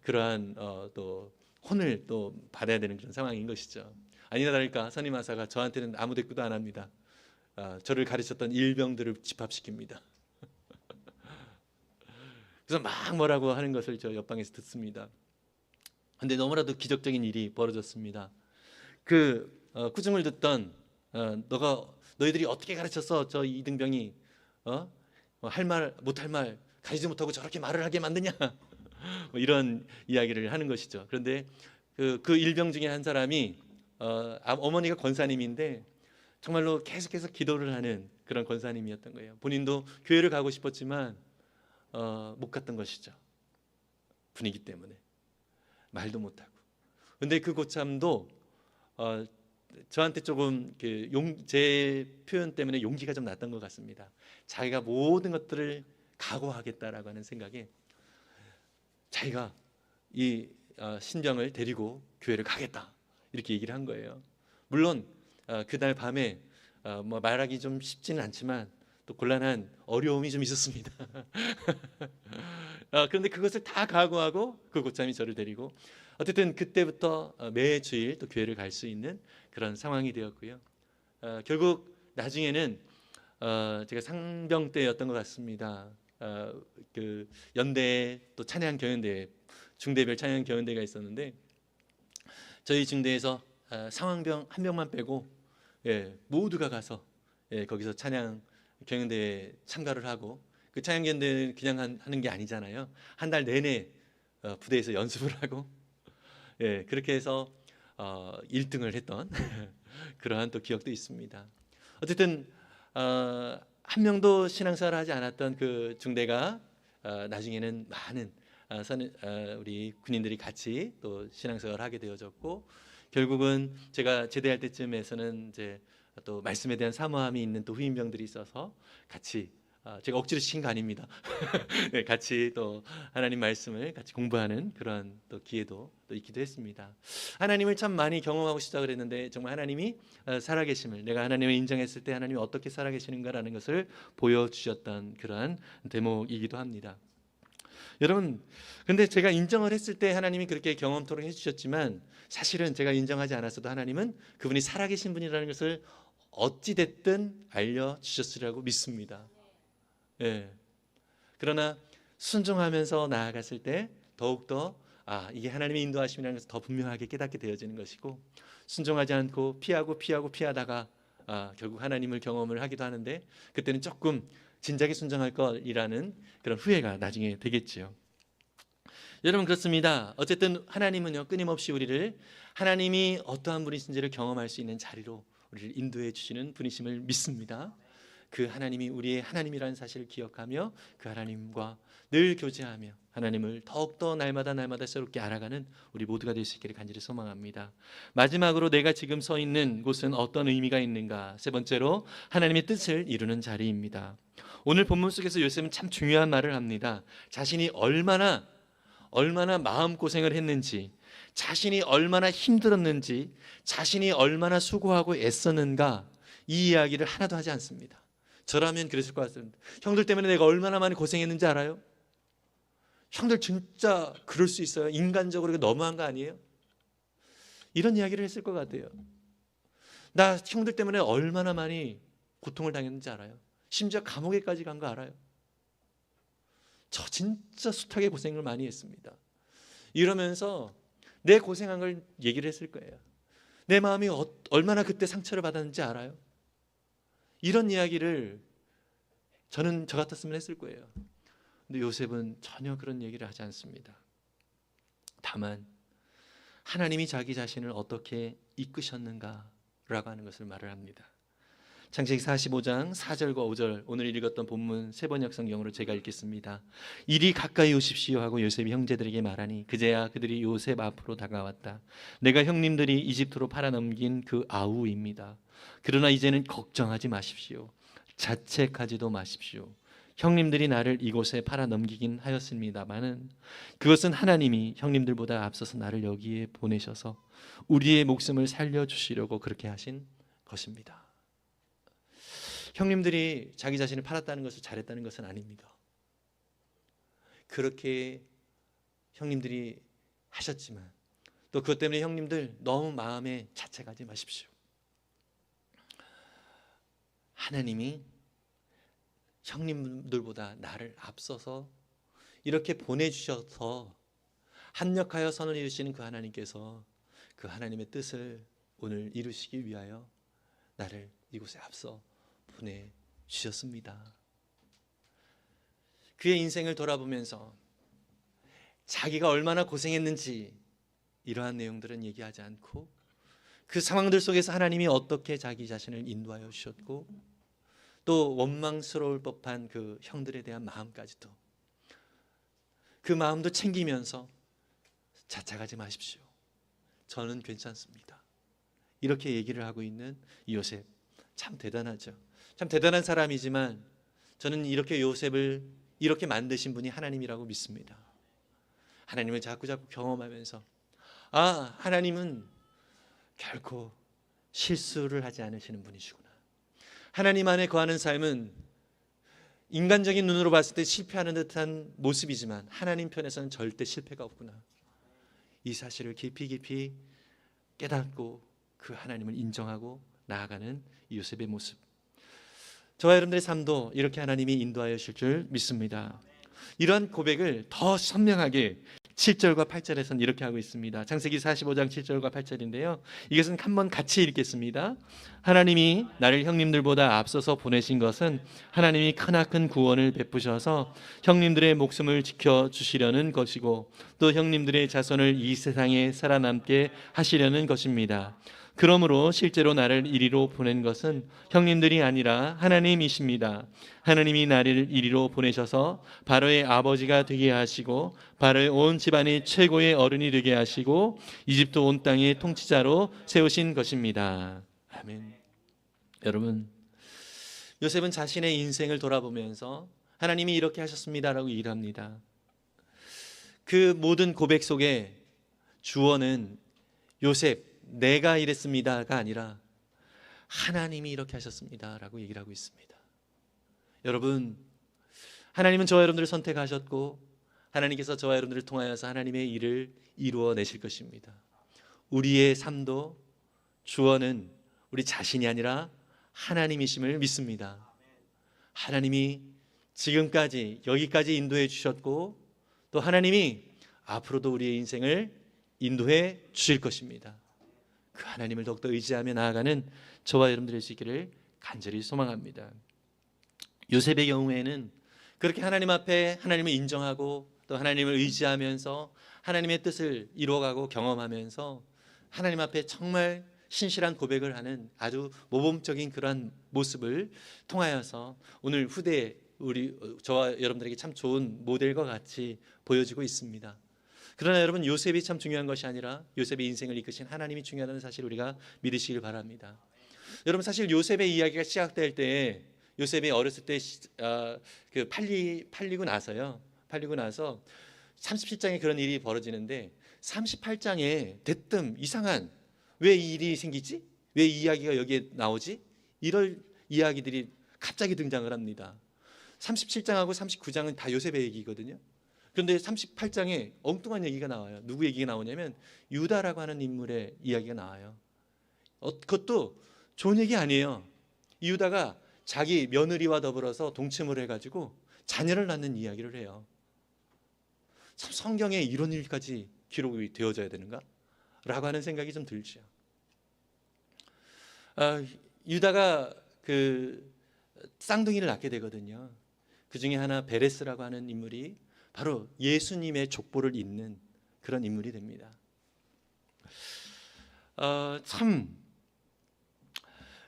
A: 그러한 또 혼을 또 받아야 되는 그런 상황인 것이죠. 아니나 다를까 선임하사가 저한테는 아무 대꾸도 안 합니다. 저를 가르쳤던 일병들을 집합시킵니다. 그래서 막 뭐라고 하는 것을 저 옆방에서 듣습니다. 근데 너무나도 기적적인 일이 벌어졌습니다. 그 꾸중을 듣던 너희들이 어떻게 가르쳤어? 저 이등병이 할 말 못할 말 가리지 못하고 저렇게 말을 하게 만드냐? 뭐 이런 이야기를 하는 것이죠. 그런데 그 일병 중에 한 사람이 어머니가 권사님인데 정말로 계속해서 기도를 하는 그런 권사님이었던 거예요. 본인도 교회를 가고 싶었지만 못 갔던 것이죠. 분위기 때문에 말도 못하고. 근데 그 고참도 저한테 조금 제 표현 때문에 용기가 좀 났던 것 같습니다. 자기가 모든 것들을 각오하겠다라고 하는 생각에 자기가 이 신병을 데리고 교회를 가겠다 이렇게 얘기를 한 거예요. 물론 그날 밤에 뭐 말하기 좀 쉽지는 않지만 또 곤란한 어려움이 좀 있었습니다. 그런데 그것을 다 각오하고 그 고참이 저를 데리고 어쨌든 그때부터 매 주일 또 교회를 갈 수 있는 그런 상황이 되었고요. 결국 나중에는 제가 상병 때였던 것 같습니다. 그 연대 또 찬양 경연대, 중대별 찬양 경연대가 있었는데 저희 중대에서 상황병 한 명만 빼고 모두가 가서 거기서 찬양 경연대에 참가를 하고, 그 찬양 경연대는 그냥 하는 게 아니잖아요. 한 달 내내 부대에서 연습을 하고 그렇게 해서 1등을 했던 그러한 또 기억도 있습니다. 어쨌든 한 명도 신앙생활을 하지 않았던 그 중대가 나중에는 많은 우리 군인들이 같이 또 신앙생활을 하게 되어졌고, 결국은 제가 제대할 때쯤에서는 이제 또 말씀에 대한 사모함이 있는 또 후임병들이 있어서 같이 제가 억지로 시킨 거 아닙니다. 같이 또 하나님 말씀을 같이 공부하는 그런 또 기회도 또 있기도 했습니다. 하나님을 참 많이 경험하고 싶다 그랬는데 정말 하나님이 살아계심을, 내가 하나님을 인정했을 때 하나님이 어떻게 살아계시는가라는 것을 보여주셨던 그러한 대목이기도 합니다. 여러분, 근데 제가 인정을 했을 때 하나님이 그렇게 경험토록 해주셨지만 사실은 제가 인정하지 않았어도 하나님은 그분이 살아계신 분이라는 것을 어찌됐든 알려주셨으리라고 믿습니다. 그러나 순종하면서 나아갔을 때 더욱더 이게 하나님의 인도하심이라는 것을 더 분명하게 깨닫게 되어지는 것이고, 순종하지 않고 피하다가 결국 하나님을 경험을 하기도 하는데 그때는 조금 진작에 순종할 것이라는 그런 후회가 나중에 되겠지요. 여러분, 그렇습니다. 어쨌든 하나님은요 끊임없이 우리를 하나님이 어떠한 분이신지를 경험할 수 있는 자리로 우리를 인도해 주시는 분이심을 믿습니다. 그 하나님이 우리의 하나님이라는 사실을 기억하며 그 하나님과 늘 교제하며 하나님을 더욱더 날마다 새롭게 알아가는 우리 모두가 될 수 있기를 간절히 소망합니다. 마지막으로 내가 지금 서 있는 곳은 어떤 의미가 있는가? 세 번째로 하나님의 뜻을 이루는 자리입니다. 오늘 본문 속에서 요셉은 참 중요한 말을 합니다. 자신이 얼마나 마음고생을 했는지, 자신이 얼마나 힘들었는지, 자신이 얼마나 수고하고 애썼는가, 이 이야기를 하나도 하지 않습니다. 저라면 그랬을 것 같습니다. 형들 때문에 내가 얼마나 많이 고생했는지 알아요? 형들 진짜 그럴 수 있어요? 인간적으로 너무한 거 아니에요? 이런 이야기를 했을 것 같아요. 나 형들 때문에 얼마나 많이 고통을 당했는지 알아요? 심지어 감옥에까지 간 거 알아요? 저 진짜 숱하게 고생을 많이 했습니다. 이러면서 내 고생한 걸 얘기를 했을 거예요. 내 마음이 얼마나 그때 상처를 받았는지 알아요? 이런 이야기를 저 같았으면 했을 거예요. 근데 요셉은 전혀 그런 얘기를 하지 않습니다. 다만 하나님이 자기 자신을 어떻게 이끄셨는가라고 하는 것을 말을 합니다. 창세기 45장 4절과 5절, 오늘 읽었던 본문 세번역 성경으로 제가 읽겠습니다. 이리 가까이 오십시오 하고 요셉이 형제들에게 말하니 그제야 그들이 요셉 앞으로 다가왔다. 내가 형님들이 이집트로 팔아넘긴 그 아우입니다. 그러나 이제는 걱정하지 마십시오. 자책하지도 마십시오. 형님들이 나를 이곳에 팔아넘기긴 하였습니다마는 그것은 하나님이 형님들보다 앞서서 나를 여기에 보내셔서 우리의 목숨을 살려주시려고 그렇게 하신 것입니다. 형님들이 자기 자신을 팔았다는 것을 잘했다는 것은 아닙니다. 그렇게 형님들이 하셨지만 또 그것 때문에 형님들 너무 마음에 자책하지 마십시오. 하나님이 형님들보다 나를 앞서서 이렇게 보내주셔서 합력하여 선을 이루시는 그 하나님께서 그 하나님의 뜻을 오늘 이루시기 위하여 나를 이곳에 앞서 보내주셨습니다. 그의 인생을 돌아보면서 자기가 얼마나 고생했는지 이러한 내용들은 얘기하지 않고 그 상황들 속에서 하나님이 어떻게 자기 자신을 인도하여 주셨고 또 원망스러울 법한 그 형들에 대한 마음까지도 그 마음도 챙기면서 자책하지 마십시오. 저는 괜찮습니다. 이렇게 얘기를 하고 있는 요셉, 참 대단하죠. 참 대단한 사람이지만 저는 이렇게 요셉을 이렇게 만드신 분이 하나님이라고 믿습니다. 하나님을 자꾸 경험하면서 하나님은 결코 실수를 하지 않으시는 분이시구나. 하나님 안에 거하는 삶은 인간적인 눈으로 봤을 때 실패하는 듯한 모습이지만 하나님 편에서는 절대 실패가 없구나. 이 사실을 깊이 깨닫고 그 하나님을 인정하고 나아가는 이 요셉의 모습, 저와 여러분들의 삶도 이렇게 하나님이 인도하여 주실 줄 믿습니다. 이러한 고백을 더 선명하게 7절과 8절에서는 이렇게 하고 있습니다. 창세기 45장 7절과 8절인데요. 이것은 한번 같이 읽겠습니다. 하나님이 나를 형님들보다 앞서서 보내신 것은 하나님이 크나큰 구원을 베푸셔서 형님들의 목숨을 지켜주시려는 것이고 또 형님들의 자손을 이 세상에 살아남게 하시려는 것입니다. 그러므로 실제로 나를 이리로 보낸 것은 형님들이 아니라 하나님이십니다. 하나님이 나를 이리로 보내셔서 바로의 아버지가 되게 하시고 바로의 온 집안의 최고의 어른이 되게 하시고 이집트 온 땅의 통치자로 세우신 것입니다. 아멘. 여러분, 요셉은 자신의 인생을 돌아보면서 하나님이 이렇게 하셨습니다라고 얘기를 합니다. 그 모든 고백 속에 주어는 요셉, 내가 이랬습니다가 아니라 하나님이 이렇게 하셨습니다라고 얘기를 하고 있습니다. 여러분, 하나님은 저와 여러분들을 선택하셨고 하나님께서 저와 여러분들을 통하여서 하나님의 일을 이루어내실 것입니다. 우리의 삶도 주어는 우리 자신이 아니라 하나님이심을 믿습니다. 하나님이 지금까지 여기까지 인도해 주셨고 또 하나님이 앞으로도 우리의 인생을 인도해 주실 것입니다. 그 하나님을 더욱더 의지하며 나아가는 저와 여러분들의 수 있기를 간절히 소망합니다. 요셉의 경우에는 그렇게 하나님 앞에 하나님을 인정하고 또 하나님을 의지하면서 하나님의 뜻을 이루어가고 경험하면서 하나님 앞에 정말 신실한 고백을 하는 아주 모범적인 그러한 모습을 통하여서 오늘 후대에 저와 여러분들에게 참 좋은 모델과 같이 보여지고 있습니다. 그러나 여러분, 요셉이 참 중요한 것이 아니라 요셉의 인생을 이끄신 하나님이 중요하다는 사실을 우리가 믿으시길 바랍니다. 여러분, 사실 요셉의 이야기가 시작될 때 요셉이 어렸을 때 팔리고 나서요. 팔리고 나서 37장에 그런 일이 벌어지는데 38장에 대뜸 이상한, 왜 이 일이 생기지? 왜 이 이야기가 여기에 나오지? 이럴 이야기들이 갑자기 등장을 합니다. 37장하고 39장은 다 요셉의 얘기거든요. 그런데 38장에 엉뚱한 얘기가 나와요. 누구 얘기가 나오냐면 유다라고 하는 인물의 이야기가 나와요. 그것도 좋은 얘기 아니에요. 이 유다가 자기 며느리와 더불어서 동침을 해가지고 자녀를 낳는 이야기를 해요. 참 성경에 이런 일까지 기록이 되어져야 되는가? 라고 하는 생각이 좀 들죠. 유다가 그 쌍둥이를 낳게 되거든요. 그 중에 하나 베레스라고 하는 인물이 바로 예수님의 족보를 잇는 그런 인물이 됩니다. 참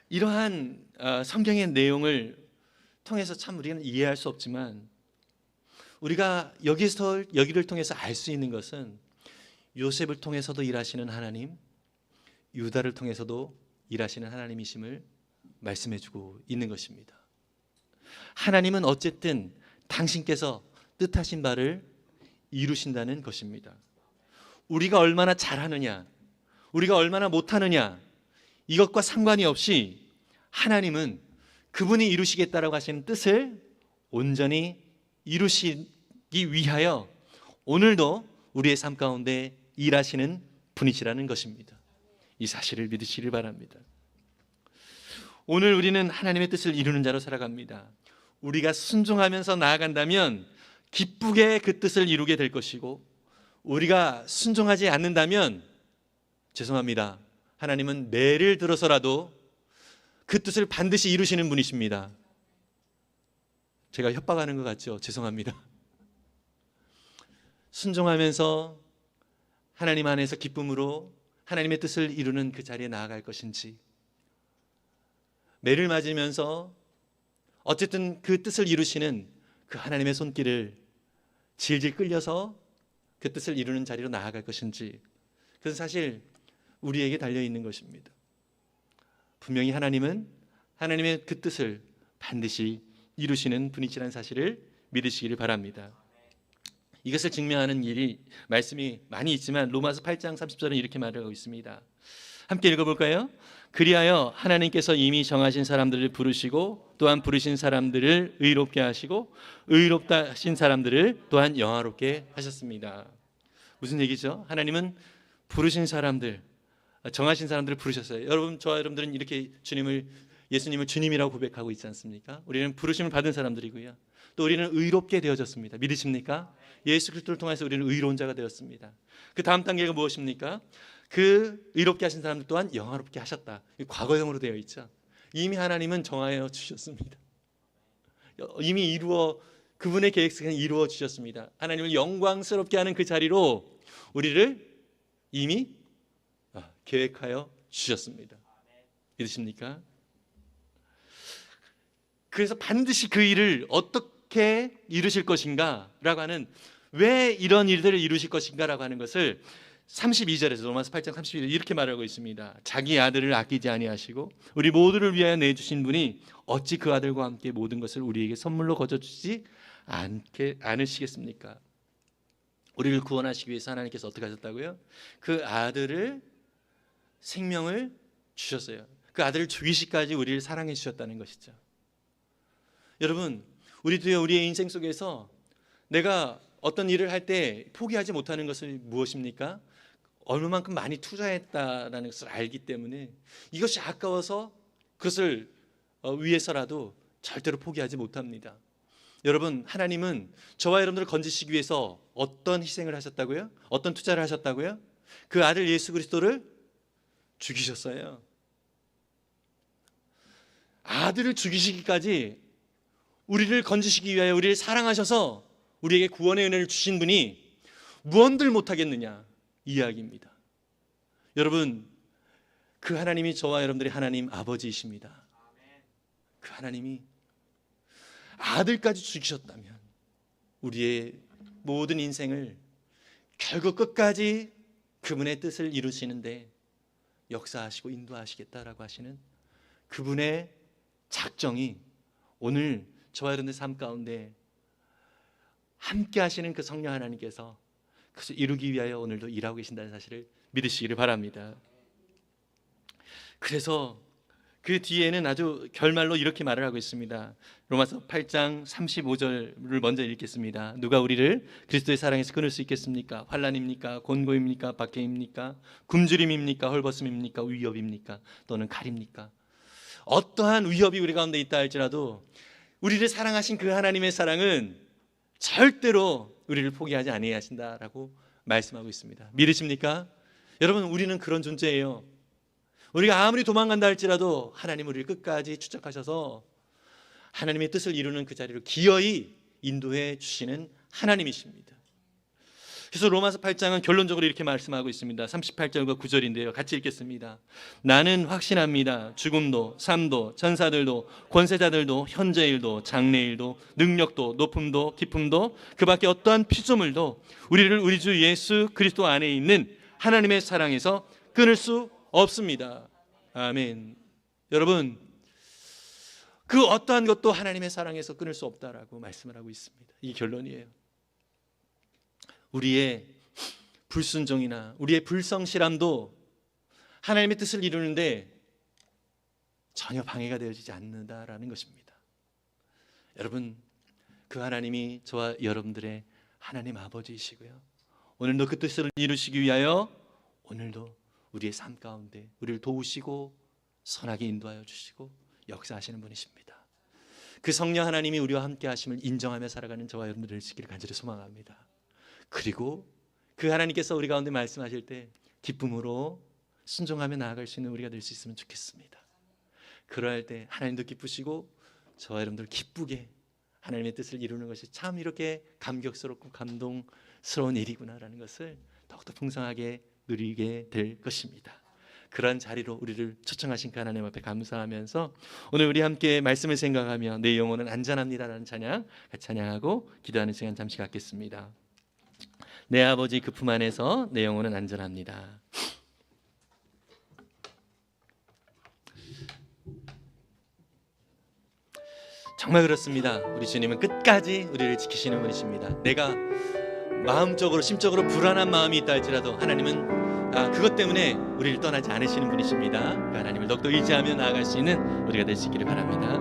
A: 이러한 성경의 내용을 통해서 참 우리는 이해할 수 없지만, 우리가 여기를 통해서 알 수 있는 것은 요셉을 통해서도 일하시는 하나님, 유다를 통해서도 일하시는 하나님이심을 말씀해주고 있는 것입니다. 하나님은 어쨌든 당신께서 뜻하신 바를 이루신다는 것입니다. 우리가 얼마나 잘하느냐, 우리가 얼마나 못하느냐, 이것과 상관이 없이 하나님은 그분이 이루시겠다라고 하시는 뜻을 온전히 이루시기 위하여 오늘도 우리의 삶 가운데 일하시는 분이시라는 것입니다. 이 사실을 믿으시길 바랍니다. 오늘 우리는 하나님의 뜻을 이루는 자로 살아갑니다. 우리가 순종하면서 나아간다면 기쁘게 그 뜻을 이루게 될 것이고, 우리가 순종하지 않는다면 죄송합니다, 하나님은 매를 들어서라도 그 뜻을 반드시 이루시는 분이십니다. 제가 협박하는 것 같죠? 죄송합니다. 순종하면서 하나님 안에서 기쁨으로 하나님의 뜻을 이루는 그 자리에 나아갈 것인지, 매를 맞으면서 어쨌든 그 뜻을 이루시는 그 하나님의 손길을 질질 끌려서 그 뜻을 이루는 자리로 나아갈 것인지, 그것은 사실 우리에게 달려있는 것입니다. 분명히 하나님은 하나님의 그 뜻을 반드시 이루시는 분이시라는 사실을 믿으시기를 바랍니다. 이것을 증명하는 일이 말씀이 많이 있지만 로마서 8장 30절은 이렇게 말하고 있습니다. 함께 읽어볼까요? 그리하여 하나님께서 이미 정하신 사람들을 부르시고 또한 부르신 사람들을 의롭게 하시고 의롭다 하신 사람들을 또한 영화롭게 하셨습니다. 무슨 얘기죠? 하나님은 부르신 사람들, 정하신 사람들을 부르셨어요. 여러분, 저와 여러분들은 이렇게 예수님을 주님이라고 고백하고 있지 않습니까? 우리는 부르심을 받은 사람들이고요. 또 우리는 의롭게 되어졌습니다. 믿으십니까? 예수 그리스도를 통해서 우리는 의로운 자가 되었습니다. 그 다음 단계가 무엇입니까? 그 의롭게 하신 사람들 또한 영화롭게 하셨다. 과거형으로 되어 있죠. 이미 하나님은 정하여 주셨습니다. 이미 그분의 계획은 이루어 주셨습니다. 하나님을 영광스럽게 하는 그 자리로 우리를 이미 계획하여 주셨습니다. 믿으십니까? 그래서 반드시 그 일을 어떻게 이루실 것인가 라고 하는, 왜 이런 일들을 이루실 것인가 라고 하는 것을 32절에서 로마서 8장 32절 이렇게 말하고 있습니다. 자기 아들을 아끼지 아니하시고 우리 모두를 위하여 내주신 분이 어찌 그 아들과 함께 모든 것을 우리에게 선물로 거저주지 않으시겠습니까? 우리를 구원하시기 위해서 하나님께서 어떻게 하셨다고요? 그 아들을, 생명을 주셨어요. 그 아들을 죽이시기까지 우리를 사랑해 주셨다는 것이죠. 여러분, 우리도요, 우리의 인생 속에서 내가 어떤 일을 할 때 포기하지 못하는 것은 무엇입니까? 얼마만큼 많이 투자했다라는 것을 알기 때문에 이것이 아까워서 그것을 위해서라도 절대로 포기하지 못합니다. 여러분, 하나님은 저와 여러분들을 건지시기 위해서 어떤 희생을 하셨다고요? 어떤 투자를 하셨다고요? 그 아들 예수 그리스도를 죽이셨어요. 아들을 죽이시기까지 우리를 건지시기 위하여 우리를 사랑하셔서 우리에게 구원의 은혜를 주신 분이 무언들 못하겠느냐, 이 이야기입니다. 여러분, 그 하나님이 저와 여러분들의 하나님 아버지이십니다. 그 하나님이 아들까지 죽이셨다면 우리의 모든 인생을 결국 끝까지 그분의 뜻을 이루시는데 역사하시고 인도하시겠다라고 하시는 그분의 작정이 오늘 저와 여러분의 삶 가운데 함께 하시는 그 성령 하나님께서 그것을 이루기 위하여 오늘도 일하고 계신다는 사실을 믿으시기를 바랍니다. 그래서 그 뒤에는 아주 결말로 이렇게 말을 하고 있습니다. 로마서 8장 35절을 먼저 읽겠습니다. 누가 우리를 그리스도의 사랑에서 끊을 수 있겠습니까? 환난입니까? 곤고입니까? 박해입니까? 굶주림입니까? 헐벗음입니까? 위협입니까? 또는 칼입니까? 어떠한 위협이 우리 가운데 있다 할지라도 우리를 사랑하신 그 하나님의 사랑은 절대로 우리를 포기하지 아니하신다라고 말씀하고 있습니다. 믿으십니까? 여러분, 우리는 그런 존재예요. 우리가 아무리 도망간다 할지라도 하나님 우리를 끝까지 추적하셔서 하나님의 뜻을 이루는 그 자리로 기어이 인도해 주시는 하나님이십니다. 그래서 로마서 8장은 결론적으로 이렇게 말씀하고 있습니다. 38절과 9절인데요. 같이 읽겠습니다. 나는 확신합니다. 죽음도 삶도 천사들도 권세자들도 현재일도 장래일도 능력도 높음도 깊음도 그 밖에 어떠한 피조물도 우리를 우리 주 예수 그리스도 안에 있는 하나님의 사랑에서 끊을 수 없습니다. 아멘. 여러분, 그 어떠한 것도 하나님의 사랑에서 끊을 수 없다라고 말씀을 하고 있습니다. 이 결론이에요. 우리의 불순종이나 우리의 불성실함도 하나님의 뜻을 이루는데 전혀 방해가 되어지지 않는다라는 것입니다. 여러분, 그 하나님이 저와 여러분들의 하나님 아버지이시고요, 오늘도 그 뜻을 이루시기 위하여 오늘도 우리의 삶 가운데 우리를 도우시고 선하게 인도하여 주시고 역사하시는 분이십니다. 그 성령 하나님이 우리와 함께 하심을 인정하며 살아가는 저와 여러분들 되시기를 간절히 소망합니다. 그리고 그 하나님께서 우리 가운데 말씀하실 때 기쁨으로 순종하며 나아갈 수 있는 우리가 될 수 있으면 좋겠습니다. 그러할 때 하나님도 기쁘시고 저와 여러분들 기쁘게 하나님의 뜻을 이루는 것이 참 이렇게 감격스럽고 감동스러운 일이구나라는 것을 더욱더 풍성하게 누리게 될 것입니다. 그러한 자리로 우리를 초청하신 그 하나님 앞에 감사하면서 오늘 우리 함께 말씀을 생각하며 내 영혼은 안전합니다라는 찬양 같이 찬양하고 기도하는 시간 잠시 갖겠습니다. 내 아버지 그 품 안에서 내 영혼은 안전합니다. 정말 그렇습니다. 우리 주님은 끝까지 우리를 지키시는 분이십니다. 내가 마음적으로 심적으로 불안한 마음이 있다 할지라도 하나님은 그것 때문에 우리를 떠나지 않으시는 분이십니다. 그 하나님을 더욱더 의지하며 나아갈 수 있는 우리가 되시기를 바랍니다.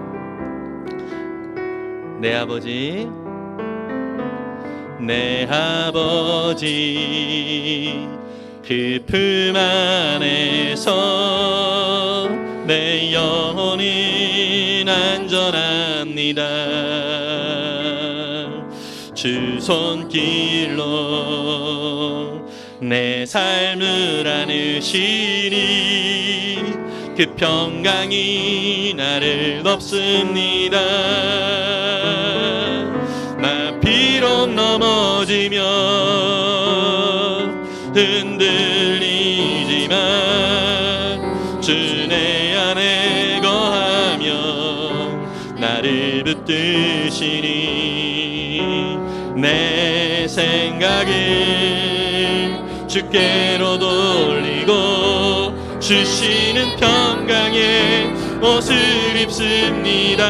A: 내 아버지, 내 아버지 그 품 안에서 내 영혼은 안전합니다. 주 손길로 내 삶을 안으시니 그 평강이 나를 덮습니다. 나 비록 넘어지면 흔들리지만 주 내 안에 거하며 나를 붙드시니 내 생각을 주께로 돌리고 주시는 평강의 옷을 입습니다.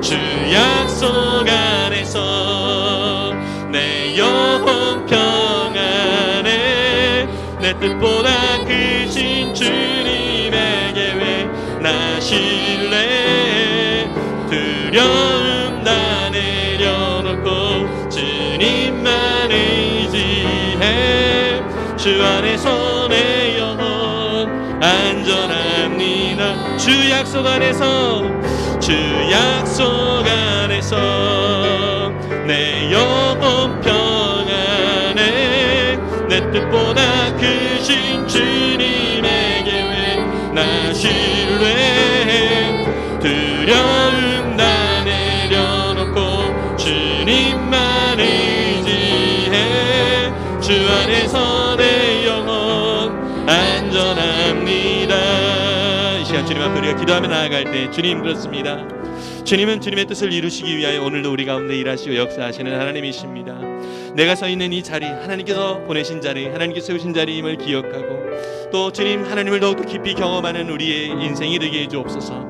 A: 주 약속 안에서 내 영혼 평안에 내 뜻보다 크신 주님의 계획 나 신뢰 두려움 다 내려놓고 주님만 의지해 주 안에서 내 영혼 안전합니다. 주 약속 안에서 주 약속 안에서 내 영혼 평안에 내 뜻보다 크신 주님의 계획 나 신뢰해 두려움 다 내려놓고 주님만 의지해 주 안에서 내 영혼 안전합니다. 이 시간 주님 앞에 우리가 기도하며 나아갈 때 주님 그렇습니다. 주님은 주님의 뜻을 이루시기 위하여 오늘도 우리 가운데 일하시고 역사하시는 하나님이십니다. 내가 서 있는 이 자리, 하나님께서 보내신 자리, 하나님께서 세우신 자리임을 기억하고 또 주님 하나님을 더욱더 깊이 경험하는 우리의 인생이 되게 해주옵소서.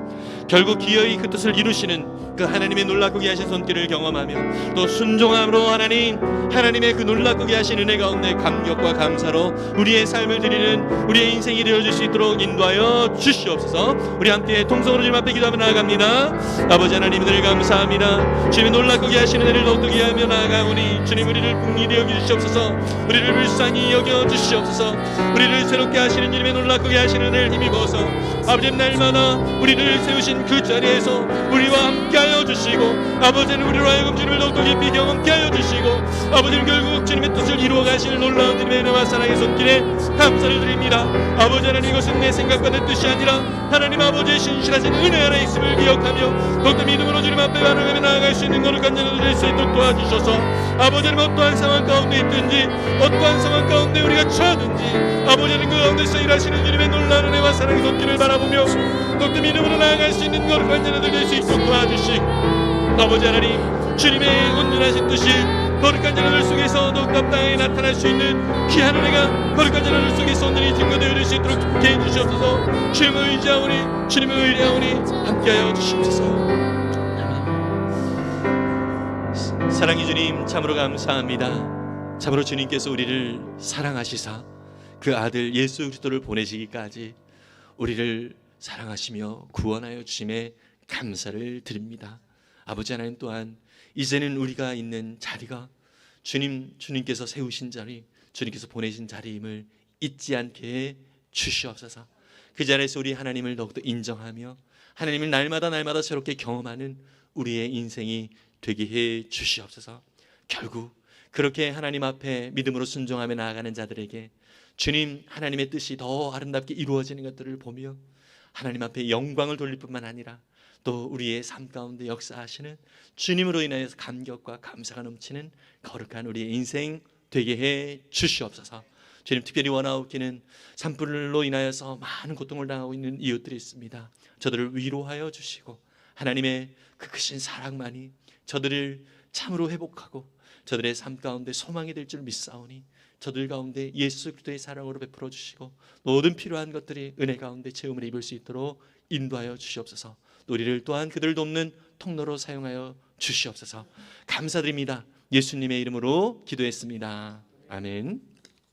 A: 결국 기어이 그 뜻을 이루시는 그 하나님의 놀랍고 귀하신 손길을 경험하며 또 순종함으로 하나님의 그 놀랍고 귀하신 은혜 가운데 감격과 감사로 우리의 삶을 드리는 우리의 인생이 이루어질 수 있도록 인도하여 주시옵소서. 우리 함께 통성으로 주님 앞에 기도하며 나아갑니다. 아버지 하나님, 늘 감사합니다. 주님의 놀랍고 귀하신 은혜를 더욱더 기하며 나아가오니 주님, 우리를 긍휼히 여기주시옵소서. 우리를 불쌍히 여겨주시옵소서. 우리를 새롭게 하시는 주님의 놀랍고 귀하신 은혜를 힘입어서 아버지 날마다 우리를 세우신 그 자리에서 우리와 함께하여 주시고, 아버지는 우리로 하여금 주님을 더욱더 깊이 경험케 하여 주시고, 아버지는 결국 주님의 뜻을 이루어 가시는 놀라운 주님의 은혜와 사랑의 손길에 감사를 드립니다. 아버지 하나님, 이것은 내 생각과 내 뜻이 아니라 하나님 아버지의 신실하신 은혜 안에 있음을 기억하며 더욱더 믿음으로 주님 앞에 반응하며 나아갈 수 있는 거룩한 자녀들 될 수 있도록 도와주셔서, 아버지는 어떠한 상황 가운데 있든지 어떠한 상황 가운데 우리가 처하든지 아버지는 그 가운데서 일하시는 주님의 놀라운 은혜와 사랑의 손길을 바라보며 더욱더 믿음으로 나아갈 수 있는 거룩한 자녀들 될 수 있도록 도와주시고, 아버지 하나님, 주님의 온전하신 뜻이 거룩한 자녀들 속에서 더욱더 땅에 나타날 수 있는 귀한 은혜가 거룩한 자녀들 속에서 온전히 증거되어질 수 있도록 좋게 해주시옵소서. 주님을 의지하오니, 주님을 의뢰하오니 함께하여 주시옵소서. 아멘. 사랑의 주님, 참으로 감사합니다. 참으로 주님께서 우리를 사랑하시사 그 아들 예수 그리스도를 보내시기까지 우리를 사랑하시며 구원하여 주심에 감사를 드립니다. 아버지 하나님, 또한 이제는 우리가 있는 자리가 주님께서 세우신 자리, 주님께서 보내신 자리임을 잊지 않게 해 주시옵소서. 그 자리에서 우리 하나님을 더욱더 인정하며 하나님을 날마다 새롭게 경험하는 우리의 인생이 되게 해 주시옵소서. 결국 그렇게 하나님 앞에 믿음으로 순종하며 나아가는 자들에게 주님 하나님의 뜻이 더 아름답게 이루어지는 것들을 보며 하나님 앞에 영광을 돌릴 뿐만 아니라 또 우리의 삶 가운데 역사하시는 주님으로 인하여서 감격과 감사가 넘치는 거룩한 우리의 인생 되게 해 주시옵소서. 주님, 특별히 원하옵기는 산불로 인하여서 많은 고통을 당하고 있는 이웃들이 있습니다. 저들을 위로하여 주시고 하나님의 그 크신 사랑만이 저들을 참으로 회복하고 저들의 삶 가운데 소망이 될 줄 믿사오니 저들 가운데 예수 그리스도의 사랑으로 베풀어 주시고 모든 필요한 것들이 은혜 가운데 체험을 입을 수 있도록 인도하여 주시옵소서. 우리를 또한 그들을 돕는 통로로 사용하여 주시옵소서. 감사드립니다. 예수님의 이름으로 기도했습니다. 아멘.